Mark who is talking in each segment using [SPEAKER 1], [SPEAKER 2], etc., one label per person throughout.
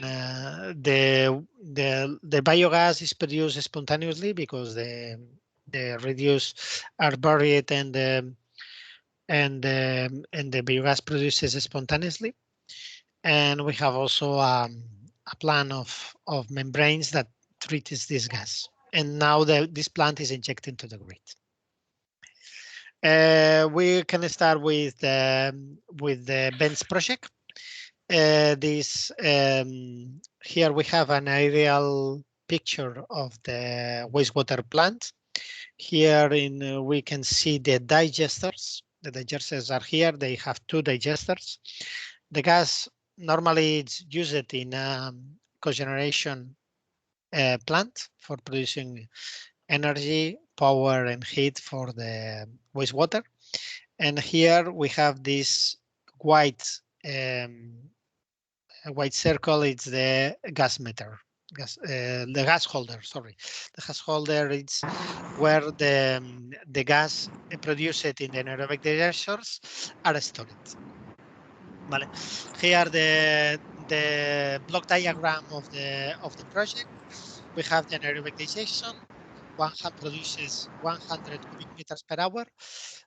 [SPEAKER 1] The biogas is produced spontaneously because the reduce are buried and the biogas produces spontaneously. And we have also a plan of membranes that treats this gas. And now this plant is injected into the grid. We can start with the Benz project. Here we have an aerial picture of the wastewater plant. Here we can see the digesters. The digesters are here. They have 2 digesters. The gas normally it's used in a cogeneration plant for producing energy, power, and heat for the wastewater. And here we have this white circle. It's the gas meter, the gas holder. Sorry, the gas holder. It's where the gas produced in the anaerobic digesters are stored. Vale. Here the block diagram of the project. We have the anaerobic digestion. Produces 100 cubic meters per hour.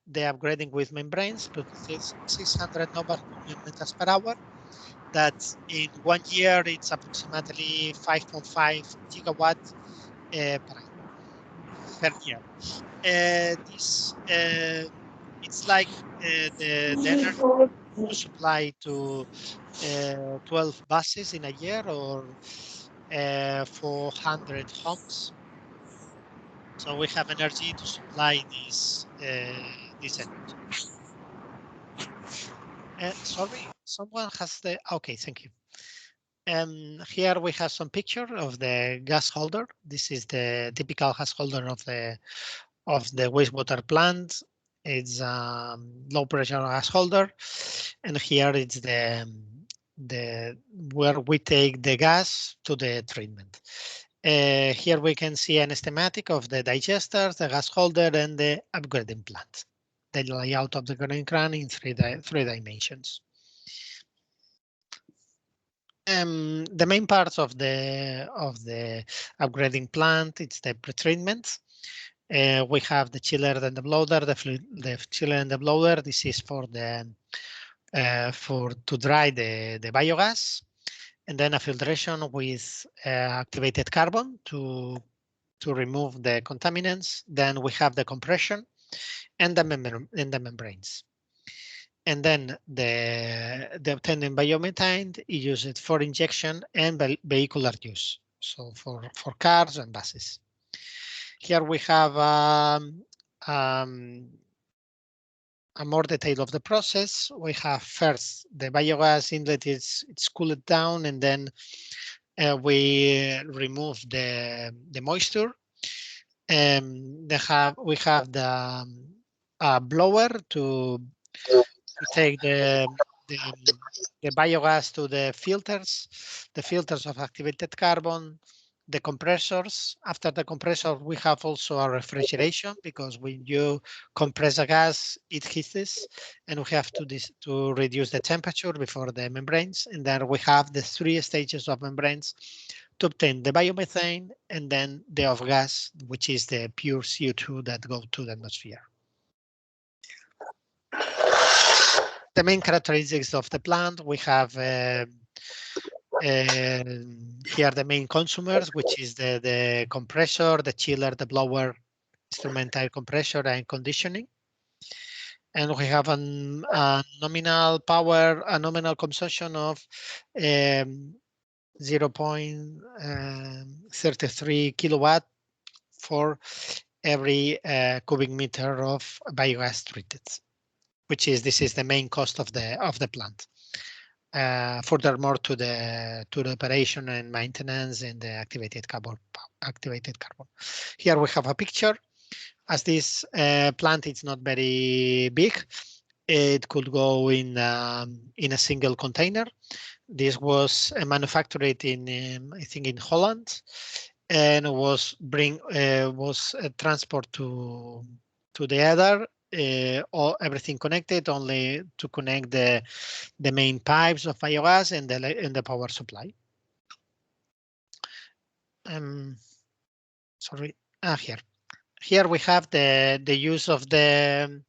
[SPEAKER 1] The upgrading with membranes produces 600 cubic meters per hour. That in 1 year it's approximately 5.5 gigawatts per year. This it's like the energy supply to 12 buses in a year or 400 homes. So we have energy to supply this energy. Sorry, someone has the. Okay, thank you. Here we have some picture of the gas holder. This is the typical gas holder of the wastewater plant. It's low pressure gas holder, and here it's the where we take the gas to the treatment. Here we can see an schematic of the digesters, the gas holder, and the upgrading plant. The layout of the green crane in three dimensions. The main parts of the upgrading plant, it's the pretreatment. We have the chiller and the blower. The chiller and the blower. This is for the to dry the biogas, and then a filtration with activated carbon to remove the contaminants. Then we have the compression and the membranes. And then the obtained biomethane is used for injection and vehicular use, so for cars and buses. Here we have a more detail of the process. We have first the biogas inlet it's cooled down, and then we remove the moisture. We have the blower to take the biogas to the filters of activated carbon, the compressors. After the compressor, we have also a refrigeration, because when you compress a gas, it heats, and we have to reduce the temperature before the membranes. And then we have the 3 stages of membranes to obtain the biomethane, and then the off gas, which is the pure CO2 that goes to the atmosphere. The main characteristics of the plant, we have here the main consumers, which is the compressor, the chiller, the blower, instrumental compressor, and conditioning. And we have a nominal power, a nominal consumption of 0.33 kilowatt for every cubic meter of biogas treated, which is this is the main cost of the plant. Furthermore, to the operation and maintenance and the activated carbon. Here we have a picture. As this plant is not very big, it could go in a single container. This was manufactured in I think in Holland, and was transport to the other. Everything connected, only to connect the main pipes of biogas and the power supply. sorry, here. Here we have the use of the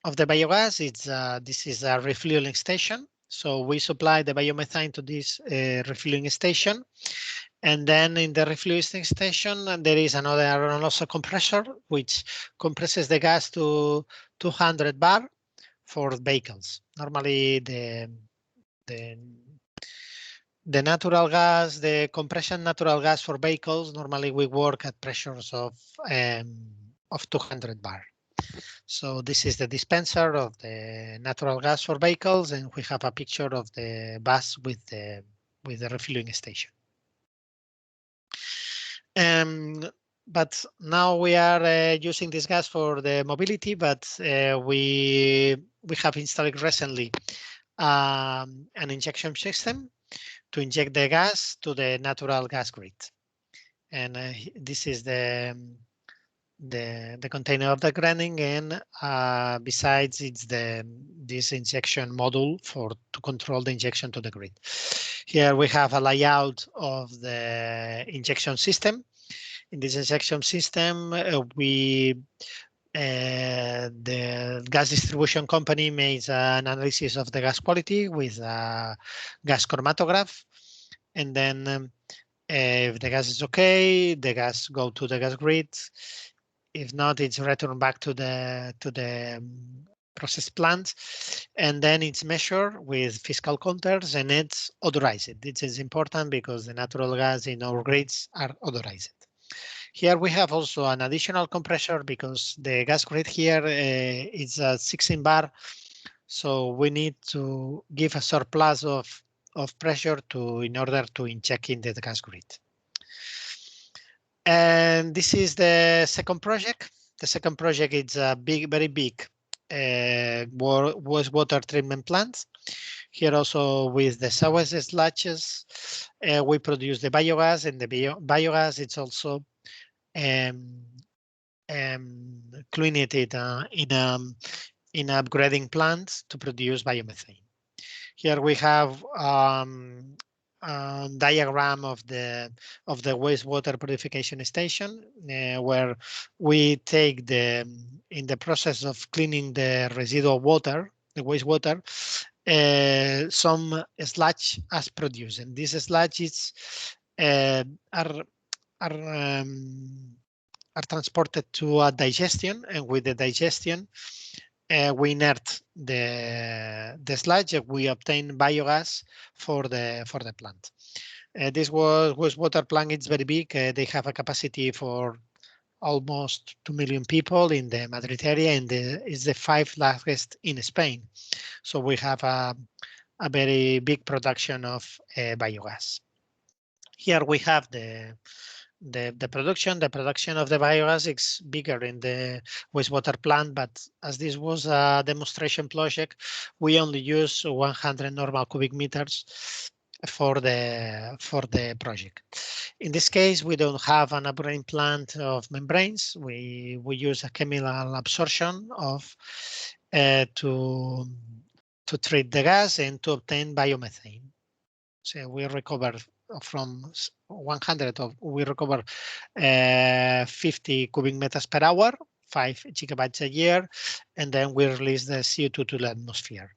[SPEAKER 1] biogas. It's this is a refueling station. So we supply the biomethane to this refueling station. And then in the refueling station, there is another also compressor, which compresses the gas to 200 bar for vehicles. Normally the natural gas, the compression natural gas for vehicles, normally we work at pressures of 200 bar. So this is the dispenser of the natural gas for vehicles, and we have a picture of the bus with the refueling station. But now we are using this gas for the mobility, but we have installed recently an injection system to inject the gas to the natural gas grid. And this is the container of the grinding, and besides it's this injection module to control the injection to the grid. Here we have a layout of the injection system. In this injection system, the gas distribution company makes an analysis of the gas quality with a gas chromatograph, and then if the gas is okay, the gas go to the gas grid. If not, it's returned back to the process plant, and then it's measured with fiscal counters and it's odorized. This is important because the natural gas in our grids are odorized. Here we have also an additional compressor because the gas grid here is a 16 bar, so we need to give a surplus of pressure in order to inject in the gas grid. And this is the second project. The second project is a very big wastewater treatment plant. Here also with the sewage sludges, we produce the biogas, and the biogas it's also clean it in upgrading plants to produce biomethane. Here we have a diagram of the wastewater purification station, where we take in the process of cleaning the residual water, the wastewater, some sludge as produced, and these sludges are transported to a digestion, and with the digestion, we inert the sludge. We obtain biogas for the plant. This wastewater plant is very big. They have a capacity for almost 2 million people in the Madrid area, and it's the 5th largest in Spain. So we have a very big production of biogas. Here we have the production. The production of the biogas is bigger in the wastewater plant, but as this was a demonstration project, we only use 100 normal cubic meters for the project. In this case, we don't have an upgrading plant of membranes. We use a chemical absorption to treat the gas and to obtain biomethane. So we recover from 100 we recover 50 cubic meters per hour, 5 gigabytes a year, and then we release the CO2 to the atmosphere.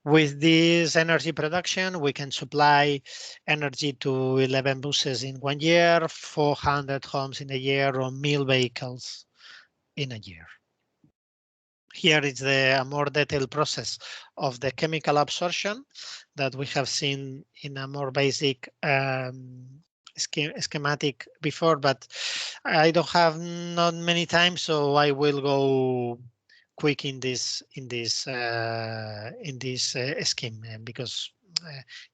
[SPEAKER 1] With this energy production, we can supply energy to 11 buses in 1 year, 400 homes in a year, or 1,000 vehicles in a year. Here is a more detailed process of the chemical absorption that we have seen in a more basic schematic before, but I don't have not many time, so I will go quick in this scheme, because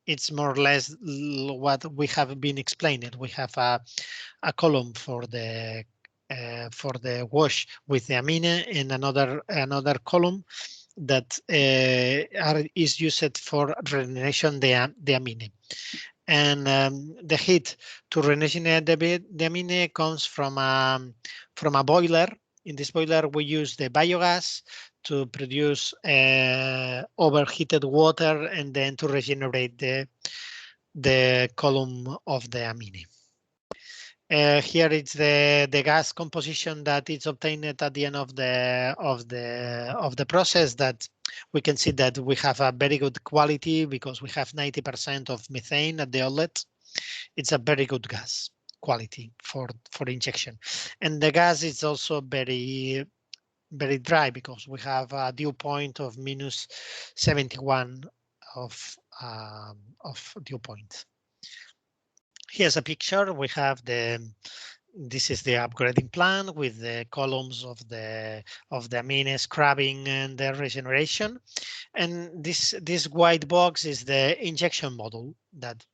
[SPEAKER 1] it's more or less what we have been explaining. We have a column for the wash with the amine, and another column that is used for regeneration the amine. And the heat to regenerate the amine comes from a boiler. In this boiler, we use the biogas to produce overheated water, and then to regenerate the the column of the amine. Here it's the gas composition that is obtained at the end of the process. That we can see that we have a very good quality because we have 90% of methane at the outlet. It's a very good gas quality for injection, and the gas is also very dry because we have a dew point of minus 71 of dew point. Here's a picture. We have this is the upgrading plan with the columns of the amine scrubbing and the regeneration. And this white box is the injection model that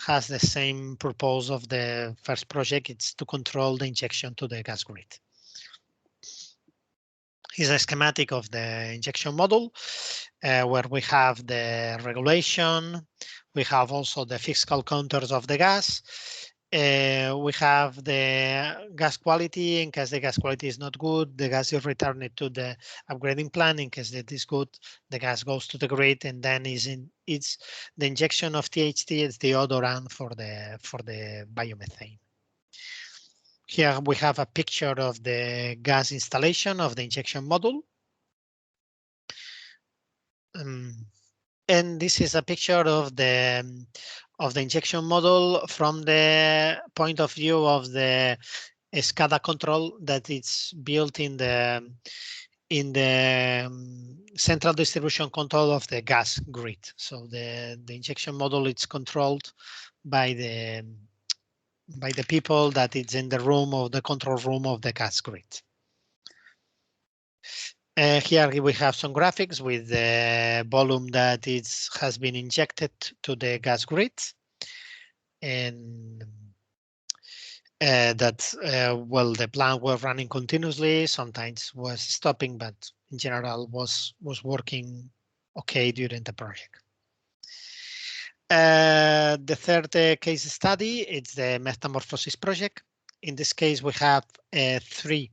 [SPEAKER 1] has the same purpose of the first project. It's to control the injection to the gas grid. Here's a schematic of the injection model where we have the regulation. We have also the physical counters of the gas. We have the gas quality. In case the gas quality is not good, the gas is returned to the upgrading plant. In case it is good, the gas goes to the grid, and then it's the injection of THT is the odorant for the biomethane. Here we have a picture of the gas installation of the injection module. And this is a picture of the injection model from the point of view of the SCADA control that it's built in the central distribution control of the gas grid. So the injection model is controlled by the people that is in the room of the control room of the gas grid. Here we have some graphics with the volume that has been injected to the gas grid, and well, the plant was running continuously. Sometimes was stopping, but in general was working okay during the project. The third case study, it's the metamorphosis project. In this case, we have 3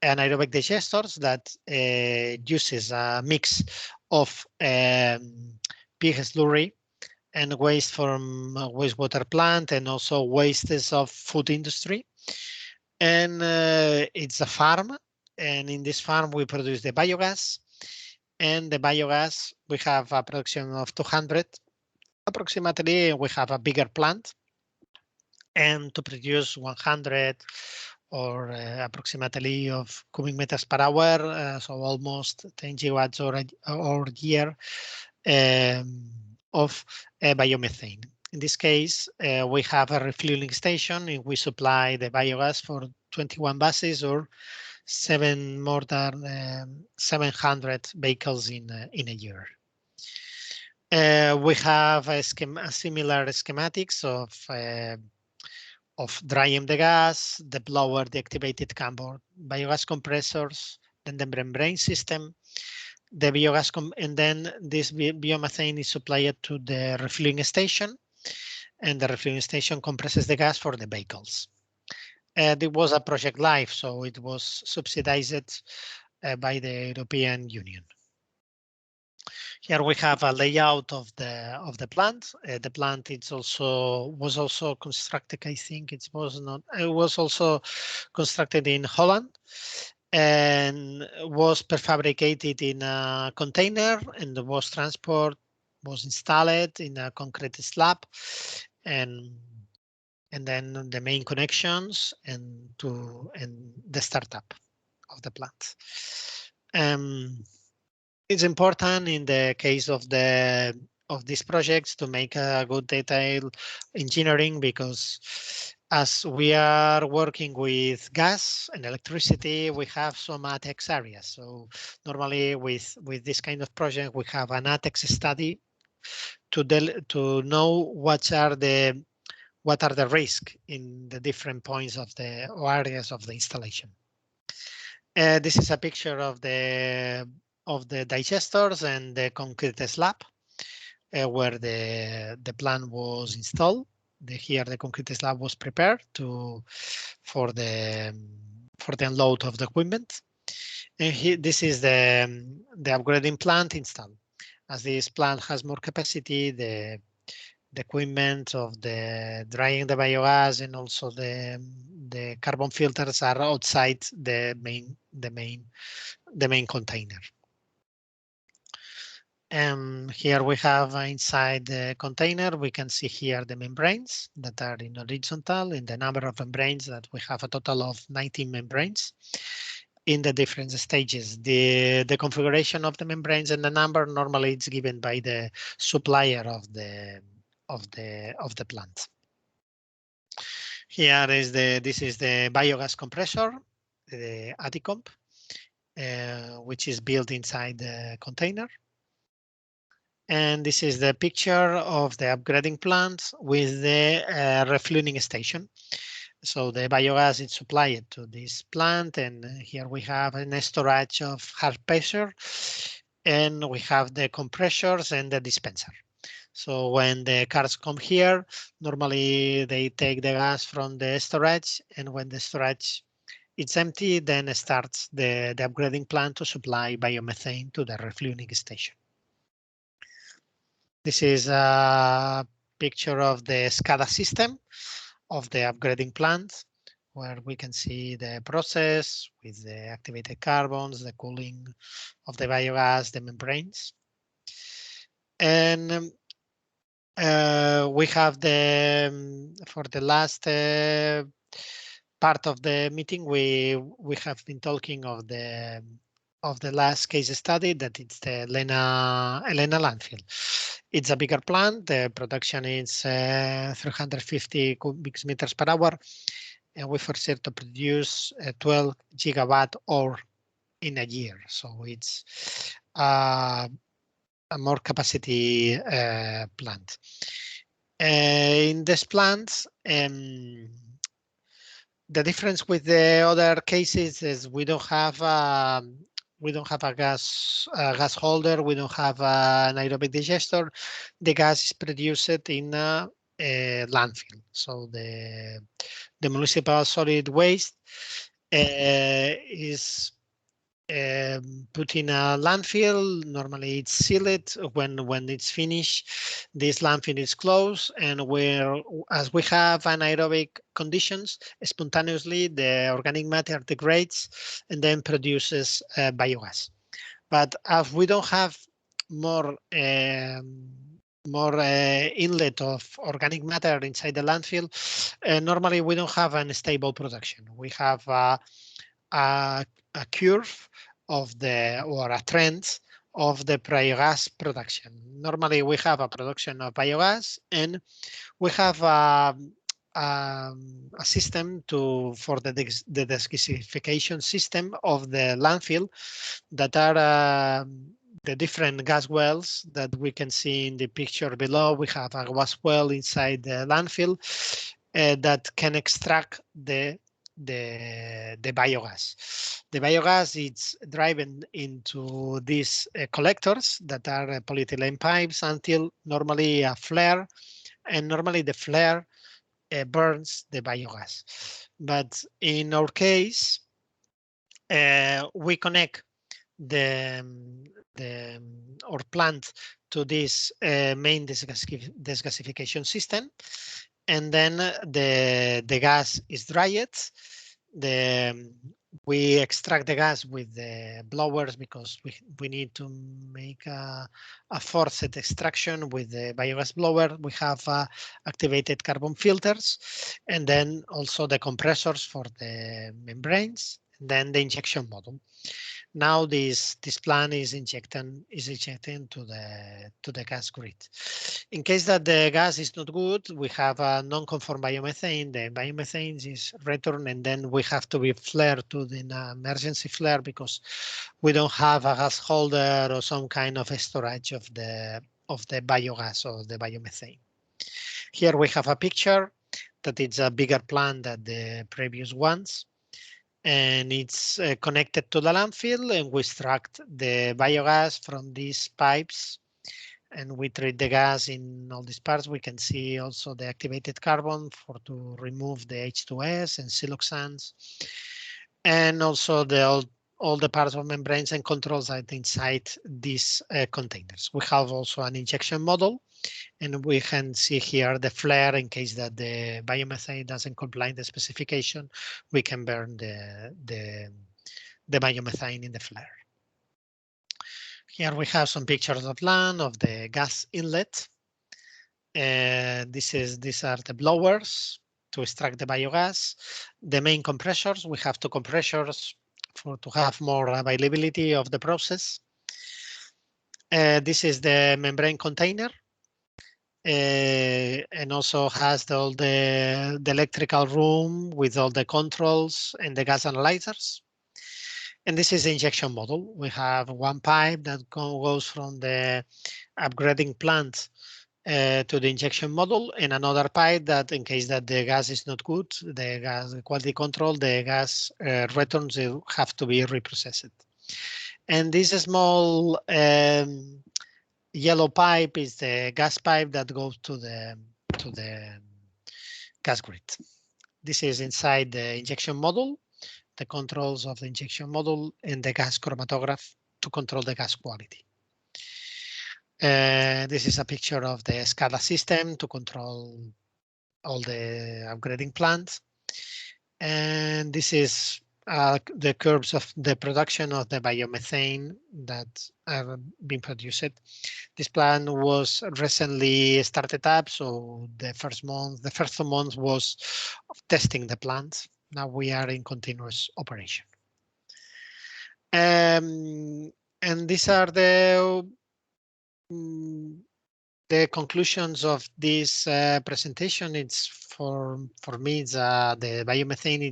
[SPEAKER 1] anaerobic digesters that uses a mix of pig slurry and waste from wastewater plant and also wastes of food industry. And it's a farm, and in this farm we produce the biogas. And the biogas, we have a production of 200 approximately. We have a bigger plant, and to produce 100 or approximately of cubic meters per hour, so almost 10 gigawatts or year of biomethane. In this case, we have a refueling station and we supply the biogas for 21 buses or more than 700 vehicles in a year. We have a similar schematics of drying the gas, the blower, the activated camber, biogas compressors, then the membrane system, the biogas, and then this biomethane is supplied to the refueling station, and the refueling station compresses the gas for the vehicles. It was a project live, so it was subsidized by the European Union. Here we have a layout of the plant. The plant was also constructed. I think it was also constructed in Holland and was prefabricated in a container, and was installed in a concrete slab, and then the main connections and the startup of the plant. It's important in the case of these projects to make a good detail engineering, because as we are working with gas and electricity, we have some ATEX areas. So normally with this kind of project, we have an ATEX study to know what are the risks in the different points of or areas of the installation. This is a picture of the digesters and the concrete slab where the plant was installed. Here the concrete slab was prepared for the unload of the equipment. And here, this is the upgrading plant installed. As this plant has more capacity, the equipment of the drying the biogas, and also the carbon filters are outside the main container. Here we have inside the container, we can see here the membranes that are in horizontal, in the number of membranes that we have a total of 19 membranes in the different stages. The configuration of the membranes and the number normally it's given by the supplier of the plant. Here is this is the biogas compressor, the Adicomp, which is built inside the container. And this is the picture of the upgrading plant with the refueling station. So the biogas is supplied to this plant, and here we have a storage of hard pressure, and we have the compressors and the dispenser. So when the cars come here, normally they take the gas from the storage, and when the storage is empty, then starts the upgrading plant to supply biomethane to the refueling station. This is a picture of the SCADA system of the upgrading plant, where we can see the process with the activated carbons, the cooling of the biogas, the membranes. And we have for the last part of the meeting, we have been talking of the last case study, that it's the Elena landfill. It's a bigger plant. The production is 350 cubic meters per hour, and we foresee to produce 12 gigawatt hour in a year. So it's a more capacity plant. In this plant, the difference with the other cases is we don't have a gas holder. We don't have an aerobic digester. The gas is produced in a landfill. So the municipal solid waste is put in a landfill. Normally it's sealed. When it's finished, this landfill is closed, and as we have anaerobic conditions, spontaneously the organic matter degrades and then produces biogas. But as we don't have more inlet of organic matter inside the landfill, normally we don't have a stable production. We have a curve of or a trend of the biogas production. Normally we have a production of biogas, and we have a system for the degasification system of the landfill, that are the different gas wells that we can see in the picture below. We have a gas well inside the landfill that can extract the biogas. The biogas is driven into these collectors that are polyethylene pipes until normally a flare, and normally the flare burns the biogas. But in our case, we connect our plant to this main desgasification system, and then the gas is dried. We extract the gas with the blowers, because we need to make a forced extraction with the biogas blower. We have activated carbon filters, and then also the compressors for the membranes, and then the injection module. Now this plant is injecting to the gas grid. In case that the gas is not good, we have a non-conform biomethane. The biomethane is returned, and then we have to be flared to the emergency flare, because we don't have a gas holder or some kind of storage of the biogas or the biomethane. Here we have a picture that it's a bigger plant than the previous ones, and it's connected to the landfill, and we extract the biogas from these pipes, and we treat the gas in all these parts. We can see also the activated carbon to remove the H2S and siloxanes, and also all the parts of membranes and controls are inside these containers. We have also an injection model, And we can see here the flare in case that the biomethane doesn't comply the specification. We can burn the biomethane in the flare. Here we have some pictures of land of the gas inlet. These are the blowers to extract the biogas. The main compressors, we have two compressors to have more availability of the process. This is the membrane container. And also has all the electrical room with all the controls and the gas analyzers. And this is the injection model. We have one pipe that goes from the upgrading plant to the injection model, and another pipe that, in case that the gas is not good, the gas quality control, the gas returns have to be reprocessed. And this small yellow pipe is the gas pipe that goes to the gas grid. This is inside the injection model, the controls of the injection model, and the gas chromatograph to control the gas quality. This is a picture of the SCADA system to control all the upgrading plants. And this is the curves of the production of the biomethane that have been produced. This plant was recently started up, so the first month was testing the plant. Now we are in continuous operation. And these are the conclusions of this presentation. It's for me, it's the biomethane.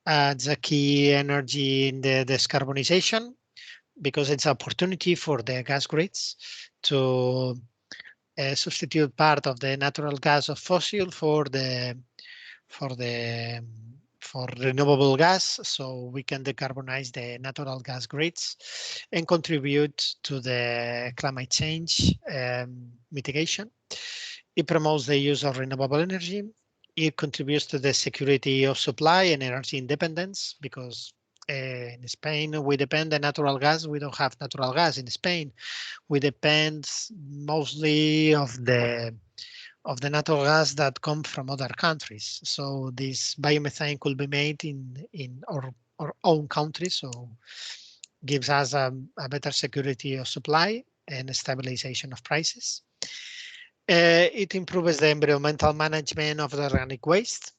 [SPEAKER 1] It's a key energy in the decarbonization, because it's an opportunity for the gas grids to substitute part of the natural gas of fossil for renewable gas, so we can decarbonize the natural gas grids and contribute to the climate change mitigation. It promotes the use of renewable energy. It contributes to the security of supply and energy independence, because in Spain, we depend on natural gas. We don't have natural gas in Spain. We depend mostly of the natural gas that come from other countries. So this biomethane could be made in our own country, so gives us a better security of supply and stabilization of prices. It improves the environmental management of the organic waste,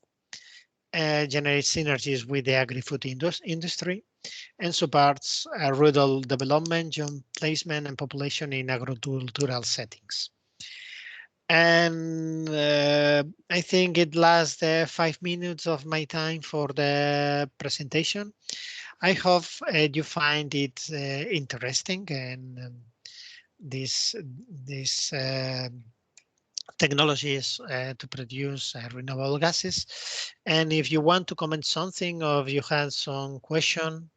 [SPEAKER 1] generates synergies with the agri-food industry, and supports rural development, job placement, and population in agricultural settings. And I think it lasts 5 minutes of my time for the presentation. I hope you find it interesting, and this technologies to produce renewable gases. And if you want to comment something, or if you have some question,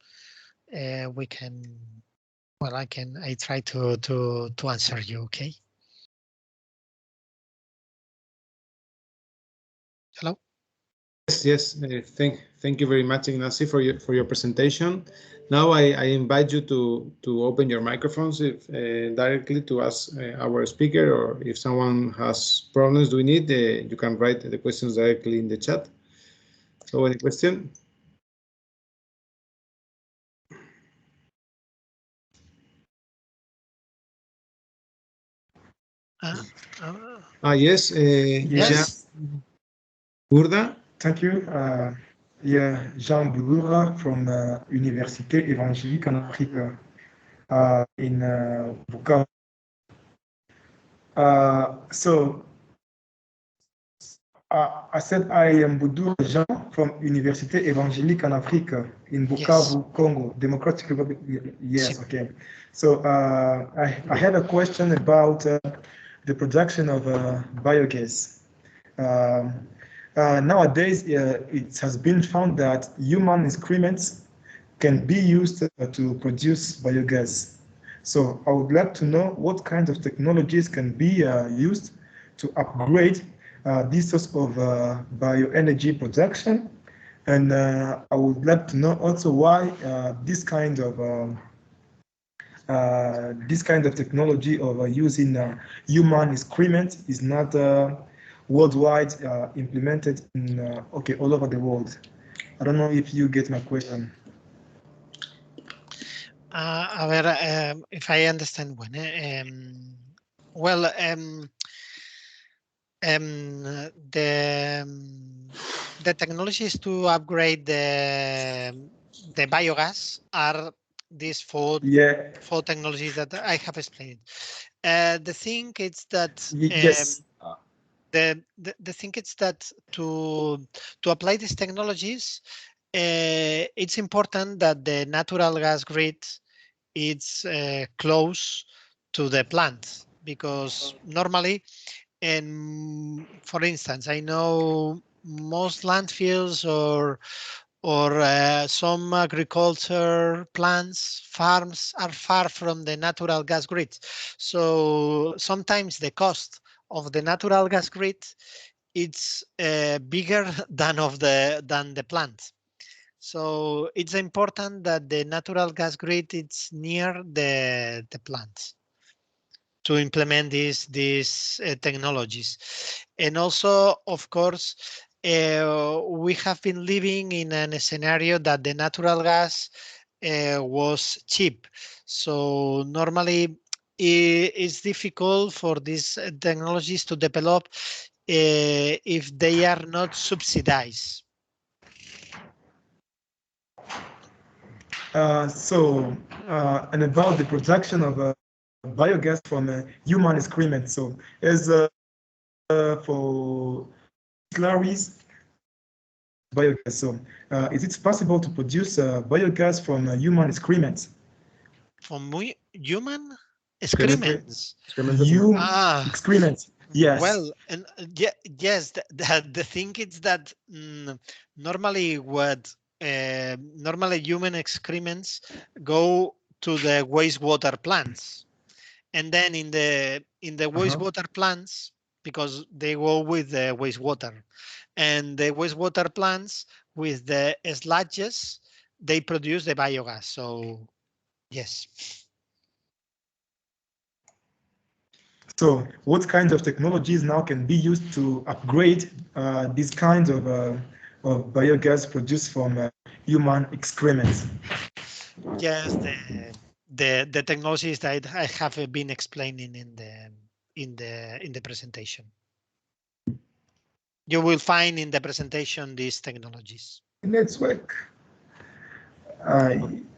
[SPEAKER 1] we can. Well, I try to answer you. Okay. Hello.
[SPEAKER 2] Yes. Thank you very much, Ignacio, for your presentation. Now I invite you to open your microphones directly to ask our speaker, or if someone has problems doing it, you can write the questions directly in the chat. So any question? Yes.
[SPEAKER 3] Yes.
[SPEAKER 2] Burda.
[SPEAKER 3] Thank you. Yeah, Jean Bourra from Université Évangélique en Afrique in Bukavu. So I said I am Boudou Jean from Université Évangélique en Afrique in Bukavu, yes. Congo, Democratic Republic. Yes, okay. So I had a question about the production of biogas. Nowadays, it has been found that human excrements can be used to produce biogas. So I would like to know what kinds of technologies can be used to upgrade this source of bioenergy production. And I would like to know also why this kind of this kind of technology of using human excrement is not worldwide implemented in okay, all over the world. I don't know if you get my question.
[SPEAKER 1] A ver, if I understand well, well, the technologies to upgrade the biogas are these four technologies that I have explained. The thing is that
[SPEAKER 3] Yes.
[SPEAKER 1] the thing is that to apply these technologies, it's important that the natural gas grid is close to the plant, because normally, and for instance, I know most landfills or some agriculture plants, farms are far from the natural gas grid. So sometimes the cost of the natural gas grid it's bigger than the plant. So it's important that the natural gas grid is near the plant to implement these technologies. And also, of course, we have been living in a scenario that the natural gas was cheap. So normally it's difficult for these technologies to develop if they are not subsidized.
[SPEAKER 3] And about the production of biogas from human excrement. So, as for slurries, biogas. So, is it possible to produce biogas from human excrement?
[SPEAKER 1] From human excrements.
[SPEAKER 3] Excrement. Yes.
[SPEAKER 1] Well, and yes, the thing is that normally normally human excrements go to the wastewater plants, and then in the wastewater plants, because they go with the wastewater, and the wastewater plants with the sludges, they produce the biogas. So yes.
[SPEAKER 3] So what kinds of technologies now can be used to upgrade these kinds of biogas produced from human excrements?
[SPEAKER 1] Yes, the technologies that I have been explaining in the presentation. You will find in the presentation these technologies.
[SPEAKER 3] Network.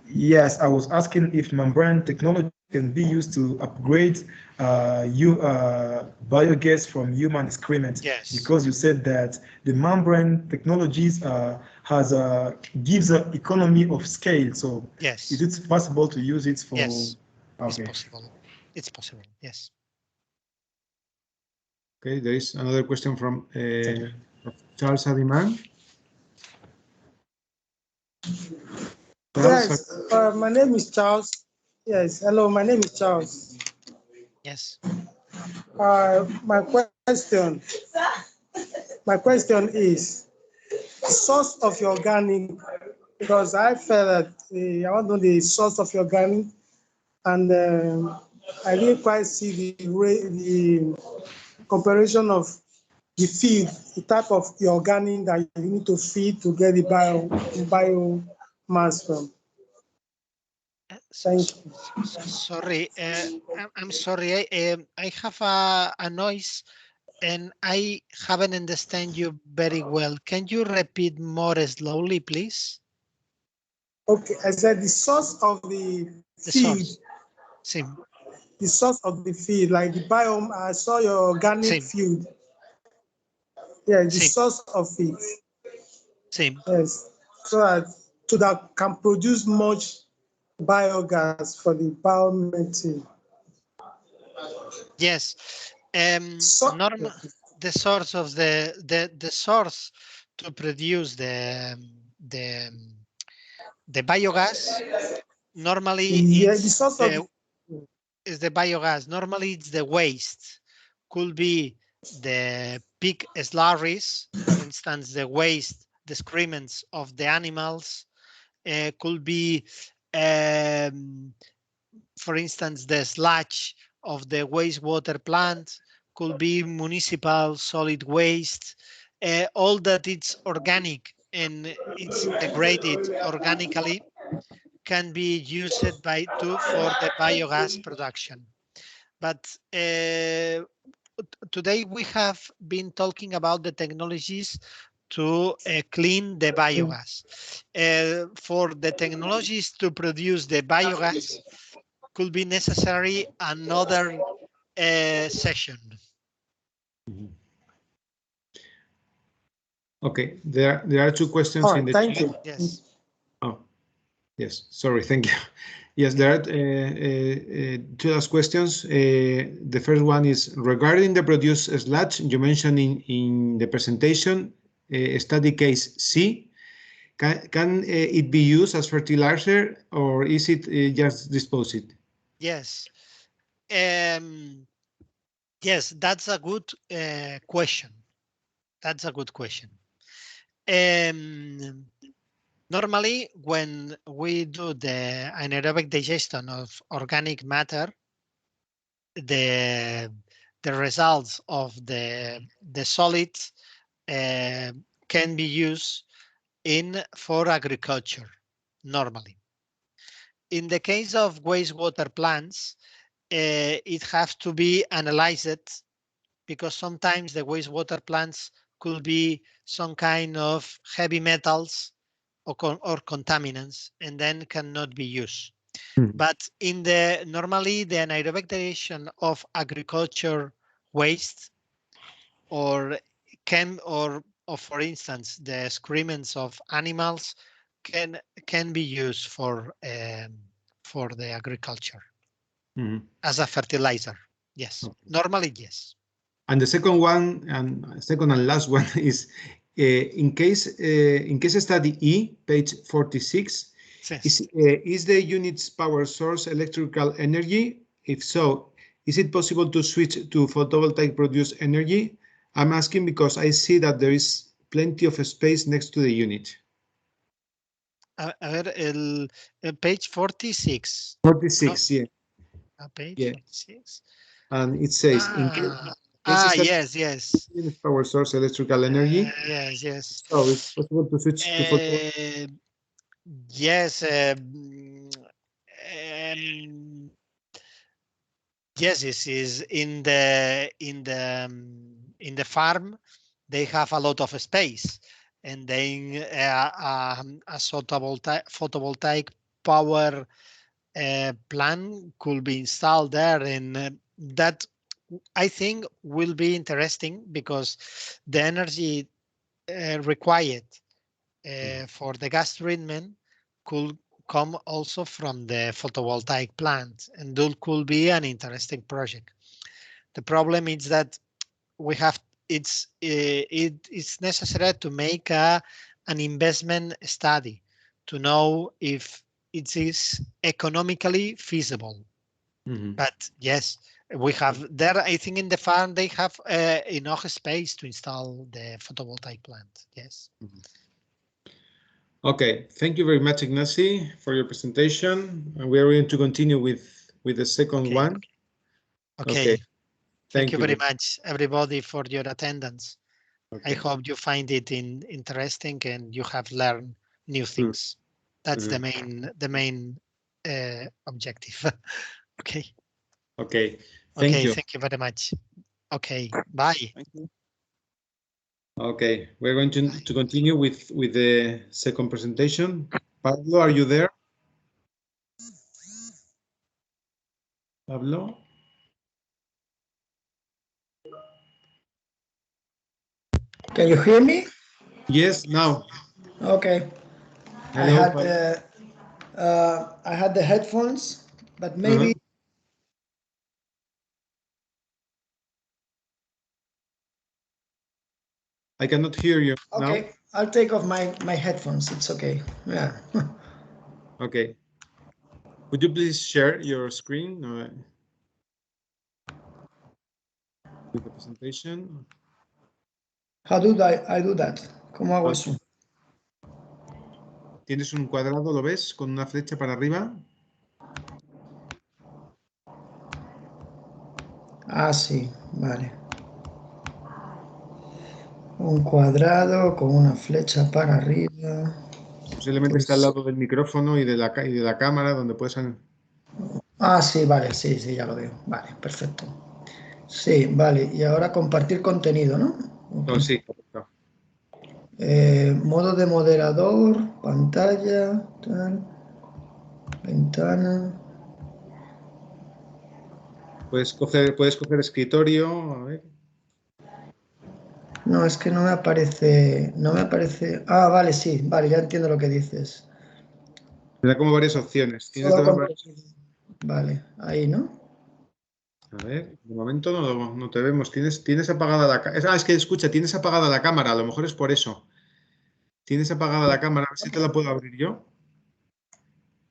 [SPEAKER 3] Yes, I was asking if membrane technology can be used to upgrade biogas from human excrement.
[SPEAKER 1] Yes.
[SPEAKER 3] Because you said that the membrane technologies gives an economy of scale. So
[SPEAKER 1] yes,
[SPEAKER 3] is it possible to use it for?
[SPEAKER 1] Yes,
[SPEAKER 3] okay.
[SPEAKER 1] It's possible. It's possible. Yes.
[SPEAKER 2] Okay, there is another question from Charles Adiman.
[SPEAKER 4] Yes, my name is Charles. Yes, hello, my name is Charles.
[SPEAKER 1] Yes.
[SPEAKER 4] My question is the source of your organic, because I felt that I want to know the source of your organic, and I didn't quite see the comparison of the feed, the type of the organic that you need to feed to get the biomass from. Thank you.
[SPEAKER 1] Sorry, I'm sorry. I have a noise and I haven't understand you very well. Can you repeat more slowly, please?
[SPEAKER 4] Okay, I said the source of the feed.
[SPEAKER 1] Same.
[SPEAKER 4] The source of the feed, like the biome. I saw your organic feed. Yeah, the source of feed.
[SPEAKER 1] Same.
[SPEAKER 4] Yes, so that can produce much biogas for the biomethane.
[SPEAKER 1] Yes. Normal. The source of the source to produce the biogas normally is the biogas. Normally it's the waste. Could be the pig slurries, for instance, the waste, the excrements of the animals. Could be for instance, the sludge of the wastewater plant could be municipal solid waste, all that it's organic and it's degraded organically can be used for the biogas production. But today we have been talking about the technologies to clean the biogas. For the technologies to produce the biogas could be necessary another session.
[SPEAKER 2] Okay, there are two questions in the
[SPEAKER 4] thank
[SPEAKER 2] chat.
[SPEAKER 4] you.
[SPEAKER 1] Yes.
[SPEAKER 2] Oh, yes. Sorry. Thank you. Yes, there are two last questions. The first one is regarding the produce sludge you mentioned in the presentation, study case C. Can it be used as fertilizer or is it just disposed?
[SPEAKER 1] Yes. Yes, that's a good question. That's a good question. Normally, when we do the anaerobic digestion of organic matter, the results of the solids can be used for agriculture normally. In the case of wastewater plants, it has to be analyzed because sometimes the wastewater plants could be some kind of heavy metals or contaminants and then cannot be used. But in normally the anaerobic digestion of agriculture waste or for instance the excrements of animals can be used for the agriculture as a fertilizer. Yes, okay. Normally yes.
[SPEAKER 2] And the second one, and second and last one is in case study E, page 46, yes. Is the unit's power source electrical energy? If so, is it possible to switch to photovoltaic produced energy? I'm asking because I see that there is plenty of space next to the unit.
[SPEAKER 1] A ver, page 46.
[SPEAKER 2] 46, no? Yeah.
[SPEAKER 1] Page 46.
[SPEAKER 2] And it says,
[SPEAKER 1] yes.
[SPEAKER 2] Power source electrical energy.
[SPEAKER 1] Yes.
[SPEAKER 2] So it's possible to switch to photovoltaic.
[SPEAKER 1] Yes. Yes, this is in the farm. They have a lot of space, and then a photovoltaic power plant could be installed there, and that I think will be interesting because the energy required for the gas treatment could come also from the photovoltaic plant, and that could be an interesting project. The problem is that it's necessary to make an investment study to know if it is economically feasible. But yes, we have there. I think in the farm they have enough space to install the photovoltaic plant. Yes.
[SPEAKER 2] Okay, thank you very much, Ignacy, for your presentation. And we are going to continue with the second one.
[SPEAKER 1] Okay. Thank you very much, everybody, for your attendance. Okay. I hope you find it interesting and you have learned new things. That's the main objective. Okay.
[SPEAKER 2] Okay. Thank you.
[SPEAKER 1] Thank you very much. Okay. Bye.
[SPEAKER 3] Thank you.
[SPEAKER 2] Okay, we're going to continue with the second presentation. Pablo, are you there? Pablo?
[SPEAKER 5] Can you hear me?
[SPEAKER 2] Yes, now.
[SPEAKER 5] Okay.
[SPEAKER 2] Hello,
[SPEAKER 5] I had the headphones, but maybe.
[SPEAKER 2] I cannot hear you.
[SPEAKER 5] Okay,
[SPEAKER 2] now.
[SPEAKER 5] I'll take off my headphones. It's okay. Yeah.
[SPEAKER 2] Okay. Would you please share your screen with the presentation?
[SPEAKER 5] How do I do that? ¿Cómo hago eso?
[SPEAKER 2] Tienes un cuadrado, ¿lo ves? Con una flecha para arriba.
[SPEAKER 5] Ah, sí, vale. Un cuadrado con una flecha para arriba.
[SPEAKER 2] Posiblemente está al lado del micrófono y de la cámara donde puedes...
[SPEAKER 5] Ah, sí, vale, sí, sí, ya lo veo. Vale, perfecto. Sí, vale. Y ahora compartir contenido, ¿no? Ok.
[SPEAKER 2] No, sí, correcto.
[SPEAKER 5] Modo de moderador, pantalla, tal, ventana.
[SPEAKER 2] Puedes coger escritorio. A ver.
[SPEAKER 5] No, es que no me aparece, no me aparece. Ah, vale, sí, vale, ya entiendo lo que dices.
[SPEAKER 2] Te da como varias opciones. Tienes
[SPEAKER 5] Solo
[SPEAKER 2] también
[SPEAKER 5] contenido. Vale, ahí, ¿no?
[SPEAKER 2] A ver, de momento no te vemos. Tienes apagada la cámara. Ah, es que escucha, tienes apagada la cámara. A lo mejor es por eso. Tienes apagada la cámara. A ver si te la puedo abrir yo.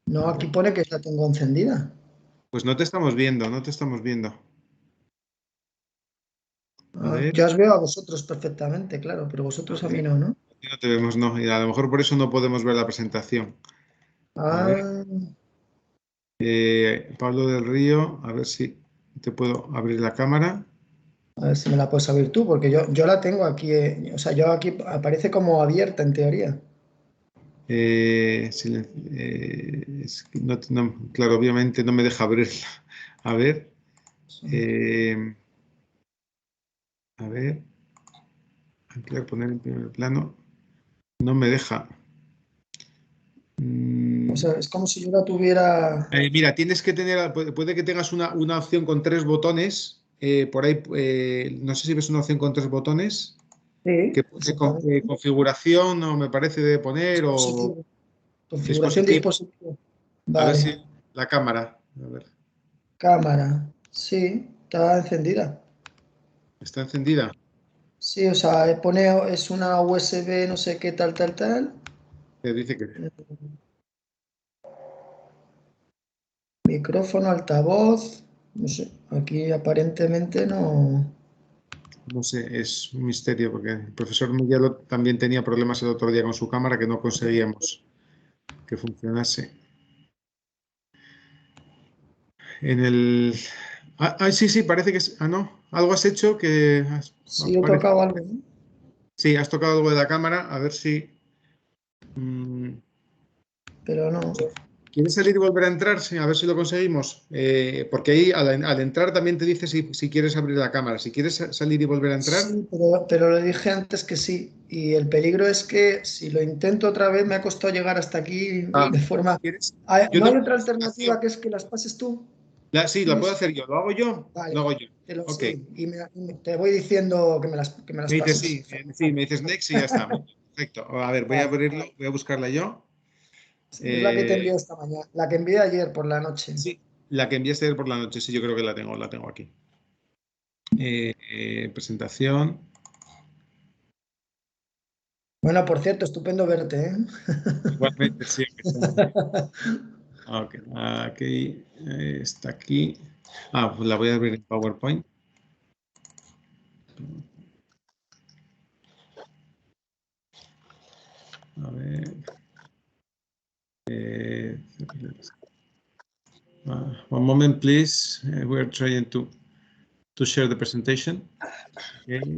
[SPEAKER 5] No,
[SPEAKER 2] A
[SPEAKER 5] aquí
[SPEAKER 2] ver.
[SPEAKER 5] pone que la tengo encendida.
[SPEAKER 2] Pues no te estamos viendo, no te estamos viendo. A
[SPEAKER 5] Ah,
[SPEAKER 2] ver.
[SPEAKER 5] ya os veo a vosotros perfectamente, claro, pero vosotros a mí no, ¿no?
[SPEAKER 2] Aquí no te vemos, no. Y a lo mejor por eso no podemos ver la presentación. A ver.
[SPEAKER 5] Ah,
[SPEAKER 2] Pablo del Río, a ver si te puedo abrir la cámara.
[SPEAKER 5] a ver si me la puedes abrir tú, porque yo la tengo aquí, o sea, yo aquí aparece como abierta en teoría.
[SPEAKER 2] Es que claro, obviamente no me deja abrirla. A ver. eh, a ver. Ampliar, poner en primer plano. No me deja.
[SPEAKER 5] O sea, es como si yo la tuviera.
[SPEAKER 2] Mira, tienes que tener, puede que tengas una opción con 3 botones. Por ahí, no sé si ves una opción con 3 botones
[SPEAKER 5] Sí,
[SPEAKER 2] que pone
[SPEAKER 5] exactamente.
[SPEAKER 2] configuración, o me parece de poner, o
[SPEAKER 5] Dispositivo. Configuración
[SPEAKER 2] dispositivo.
[SPEAKER 5] dispositivo.
[SPEAKER 2] A ver
[SPEAKER 5] Vale.
[SPEAKER 2] si la cámara. A ver,
[SPEAKER 5] Cámara. Sí, está encendida.
[SPEAKER 2] está encendida.
[SPEAKER 5] Sí, o sea, pone, es una USB, no sé qué, tal, tal, tal.
[SPEAKER 2] Te dice que
[SPEAKER 5] Micrófono, altavoz. No sé, aquí aparentemente no.
[SPEAKER 2] no sé, es un misterio porque el profesor Miguel también tenía problemas el otro día con su cámara que no conseguíamos que funcionase. En el. Sí, sí, parece que es. Ah, no. Algo has hecho que.
[SPEAKER 5] Sí, he
[SPEAKER 2] Parece.
[SPEAKER 5] tocado algo, ¿no?
[SPEAKER 2] Sí, has tocado algo de la cámara. A ver si. mm,
[SPEAKER 5] Pero no.
[SPEAKER 2] ¿Quieres salir y volver a entrar? Sí, a ver si lo conseguimos. Porque ahí al entrar también te dice si quieres abrir la cámara. Si quieres salir y volver a entrar.
[SPEAKER 5] Sí, pero le dije antes que sí. Y el peligro es que si lo intento otra vez, me ha costado llegar hasta aquí
[SPEAKER 2] Ah,
[SPEAKER 5] de forma.
[SPEAKER 2] ¿quieres? Yo
[SPEAKER 5] ¿No hay
[SPEAKER 2] tengo
[SPEAKER 5] otra
[SPEAKER 2] una presentación.
[SPEAKER 5] alternativa que es que las pases tú,
[SPEAKER 2] Sí, la puedo
[SPEAKER 5] please?
[SPEAKER 2] hacer yo. ¿Lo hago yo? Lo
[SPEAKER 5] Vale,
[SPEAKER 2] hago yo. Ok.
[SPEAKER 5] sí. Y te voy diciendo que me las
[SPEAKER 2] Me dices
[SPEAKER 5] pases.
[SPEAKER 2] sí, sí, me dices next y ya está. Perfecto. A ver, voy a
[SPEAKER 5] Vale.
[SPEAKER 2] abrirlo, voy a buscarla yo.
[SPEAKER 5] Es la que te envié
[SPEAKER 2] Eh,
[SPEAKER 5] esta mañana, la que envié ayer por la noche.
[SPEAKER 2] sí, la que enviaste ayer por la noche, sí, yo creo que la tengo aquí. Presentación.
[SPEAKER 5] Bueno, por cierto, estupendo verte, ¿eh?
[SPEAKER 2] Igualmente, sí, aquí estamos. Ok, aquí está aquí. Pues la voy a abrir en PowerPoint. A ver. One moment, please. We're trying to share the presentation. Okay.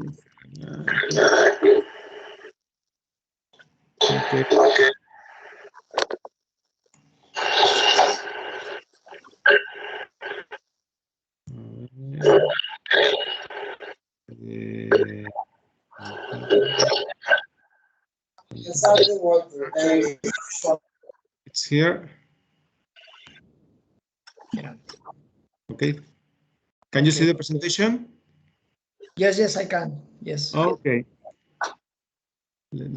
[SPEAKER 2] Okay. It's here. Okay. Can you see the presentation?
[SPEAKER 5] Yes, I can. Yes.
[SPEAKER 2] Okay.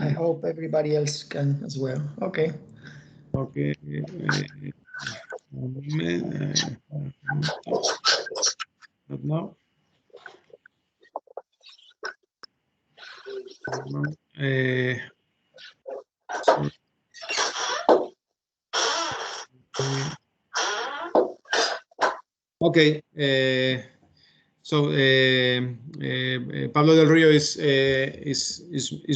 [SPEAKER 5] I hope everybody else can as well. Okay.
[SPEAKER 2] Okay. One minute. Not now. So, okay. Pablo del Rio is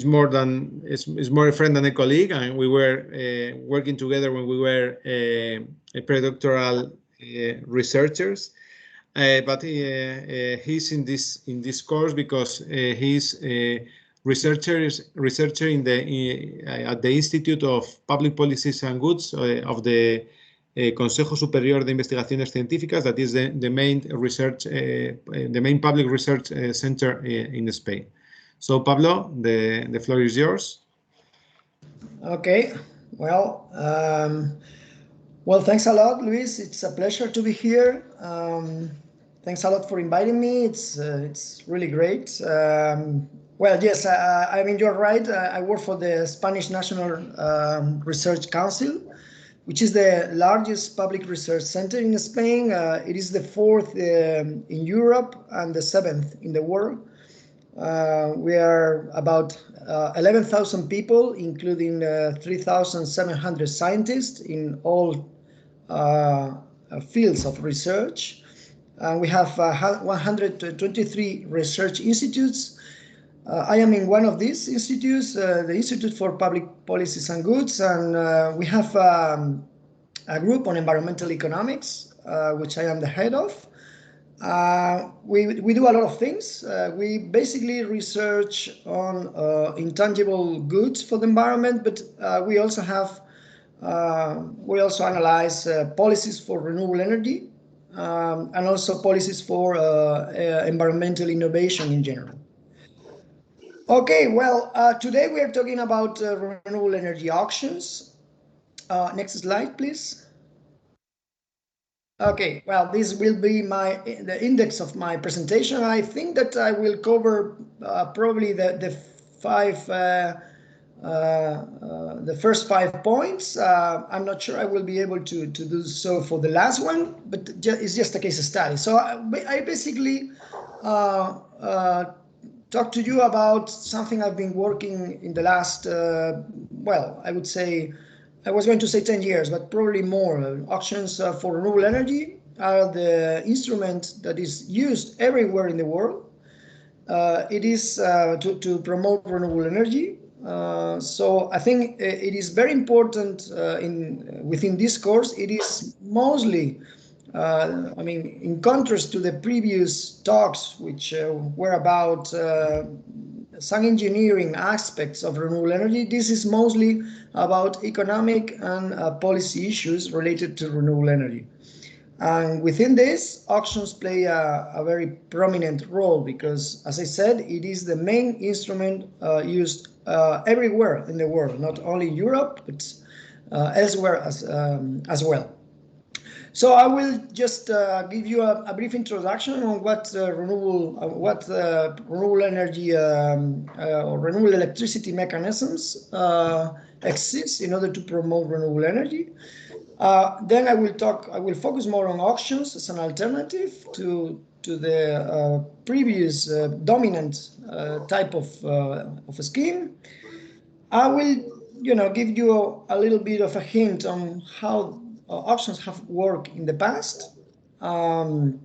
[SPEAKER 2] more a friend than a colleague, and we were working together when we were predoctoral researchers. but he's in this course because he's a researcher in the at the Institute of Public Policies and Goods of the Consejo Superior de Investigaciones Científicas, that is the main research, the main public research center in Spain. So Pablo, the floor is yours.
[SPEAKER 5] Okay, well, well, thanks a lot, Luis. It's a pleasure to be here. Thanks a lot for inviting me. It's really great. Well, yes, I mean, you're right. I work for the Spanish National Research Council, which is the largest public research center in Spain. It is the 4th in Europe and the 7th in the world. We are about 11,000 people, including 3,700 scientists in all fields of research. We have 123 research institutes. I am in one of these institutes, the Institute for Public Policies and Goods, and we have a group on environmental economics, which I am the head of. We do a lot of things. We basically research on intangible goods for the environment, but we also analyze policies for renewable energy and also policies for environmental innovation in general. Okay, well, today we are talking about renewable energy auctions. Next slide, please. Okay, well, this will be the index of my presentation. I think that I will cover probably the first 5 points. I'm not sure I will be able to do so for the last one, but it's just a case study. So I basically talk to you about something I've been working in the last, well, I would say, I was going to say 10 years, but probably more. Auctions for renewable energy are the instrument that is used everywhere in the world. It is to promote renewable energy. So I think it is very important within this course. It is mostly, I mean, in contrast to the previous talks, which were about some engineering aspects of renewable energy, this is mostly about economic and policy issues related to renewable energy. And within this, auctions play a very prominent role because, as I said, it is the main instrument used everywhere in the world, not only in Europe, but elsewhere as well. So I will just give you a brief introduction on what renewable energy or renewable electricity mechanisms exist in order to promote renewable energy. Then I will focus more on auctions as an alternative to the previous dominant type of a scheme. I will, give you a little bit of a hint on how auctions have worked in the past. Then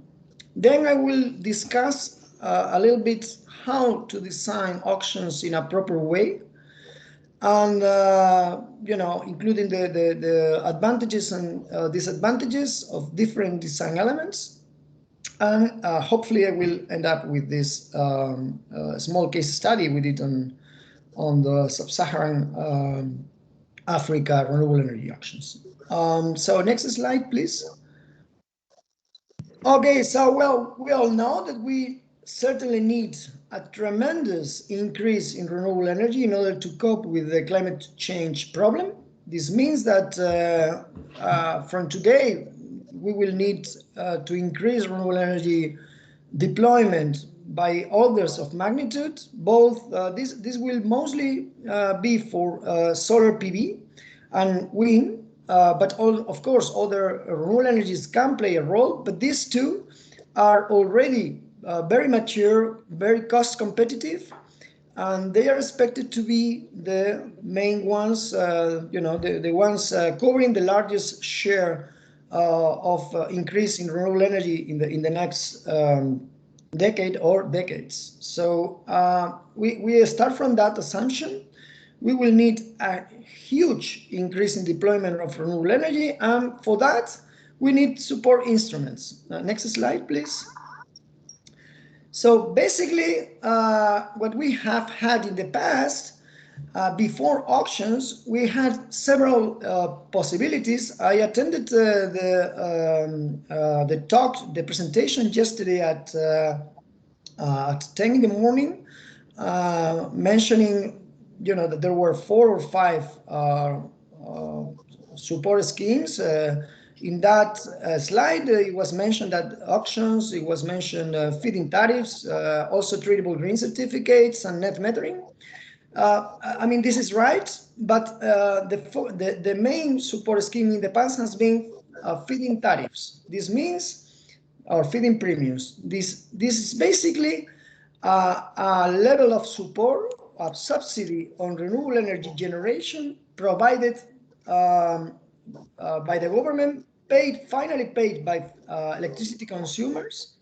[SPEAKER 5] I will discuss a little bit how to design auctions in a proper way, and including the advantages and disadvantages of different design elements. And hopefully I will end up with this small case study we did on the sub-Saharan Africa renewable energy auctions. So next slide, please. Okay, so well, we all know that we certainly need a tremendous increase in renewable energy in order to cope with the climate change problem. This means that from today, we will need to increase renewable energy deployment by orders of magnitude. Both this will mostly be for solar PV and wind, but of course other renewable energies can play a role, but these two are already very mature, very cost competitive, and they are expected to be the main ones, the ones covering the largest share of increase in renewable energy in the next decade or decades. So we start from that assumption. We will need a huge increase in deployment of renewable energy, and for that we need support instruments. Next slide, please. So basically, what we have had in the past, before auctions, we had several possibilities. I attended the presentation yesterday at 10 in the morning, mentioning, you know, that there were 4 or 5 support schemes. In that slide, it was mentioned that auctions, it was mentioned feed-in tariffs, also tradable green certificates and net metering. I mean, this is right, but the main support scheme in the past has been feed-in tariffs. This means, or feed-in premiums. This is basically a level of support, of subsidy on renewable energy generation provided by the government, finally paid by electricity consumers,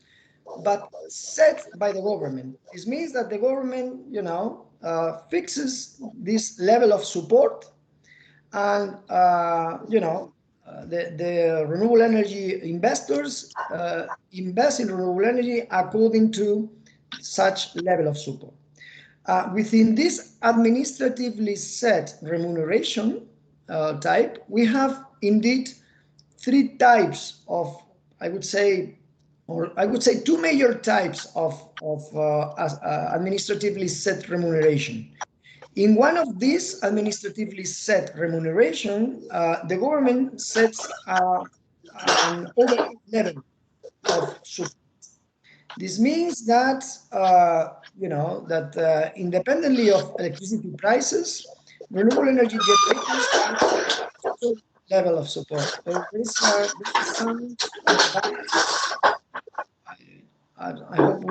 [SPEAKER 5] but set by the government. This means that the government, you know, fixes this level of support, and you know, the renewable energy investors invest in renewable energy according to such level of support. Within this administratively set remuneration type, we have indeed 3 types of, I would say 2 major types of administratively set remuneration. In one of these administratively set remuneration, the government sets an overall level of support. This means that, you know, that independently of electricity prices, renewable energy generators have a level of support. There is some I hope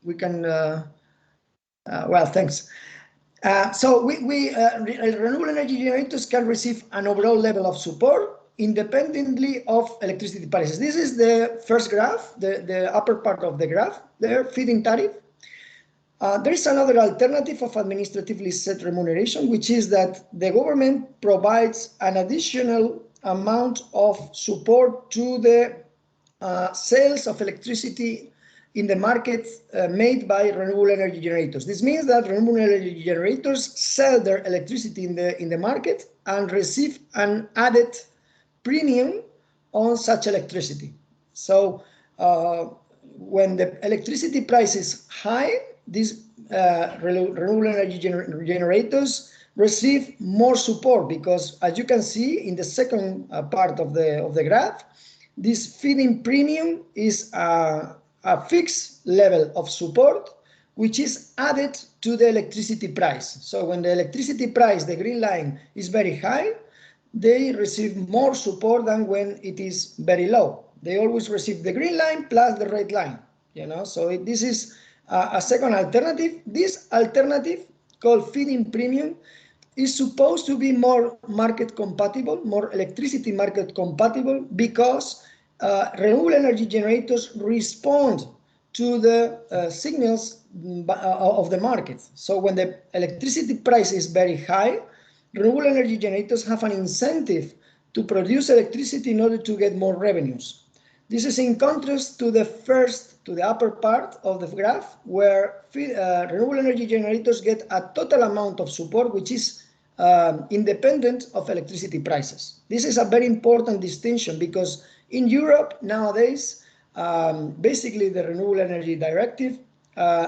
[SPEAKER 5] we can, well, thanks. So renewable energy generators can receive an overall level of support independently of electricity prices. This is the first graph, the upper part of the graph, there, feed-in tariff. There is another alternative of administratively set remuneration, which is that the government provides an additional amount of support to the sales of electricity in the market made by renewable energy generators. This means that renewable energy generators sell their electricity in the market and receive an added premium on such electricity. So when the electricity price is high, these renewable energy generators receive more support, because as you can see in the second part of the graph, this feed-in premium is a fixed level of support which is added to the electricity price. So when the electricity price, the green line, is very high, they receive more support than when it is very low. They always receive the green line plus the red line, you know. So this is a second alternative. This alternative, called feed-in premium, is supposed to be more market compatible, more electricity market compatible, because renewable energy generators respond to the signals of the market. So when the electricity price is very high, renewable energy generators have an incentive to produce electricity in order to get more revenues. This is in contrast to the upper part of the graph, where renewable energy generators get a total amount of support which is independent of electricity prices. This is a very important distinction, because in Europe nowadays, basically the Renewable Energy Directive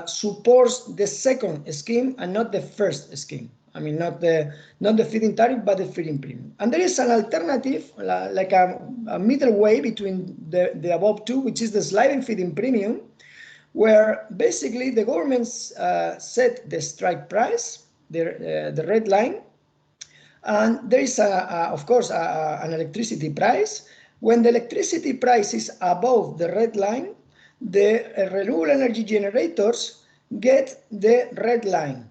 [SPEAKER 5] supports the second scheme and not the first scheme. I mean, not the feed-in tariff, but the feed-in premium. And there is an alternative, like a middle way between the above two, which is the sliding feed-in premium, where basically the governments set the strike price, the red line, and there is, of course, an electricity price. When the electricity price is above the red line, the renewable energy generators get the red line.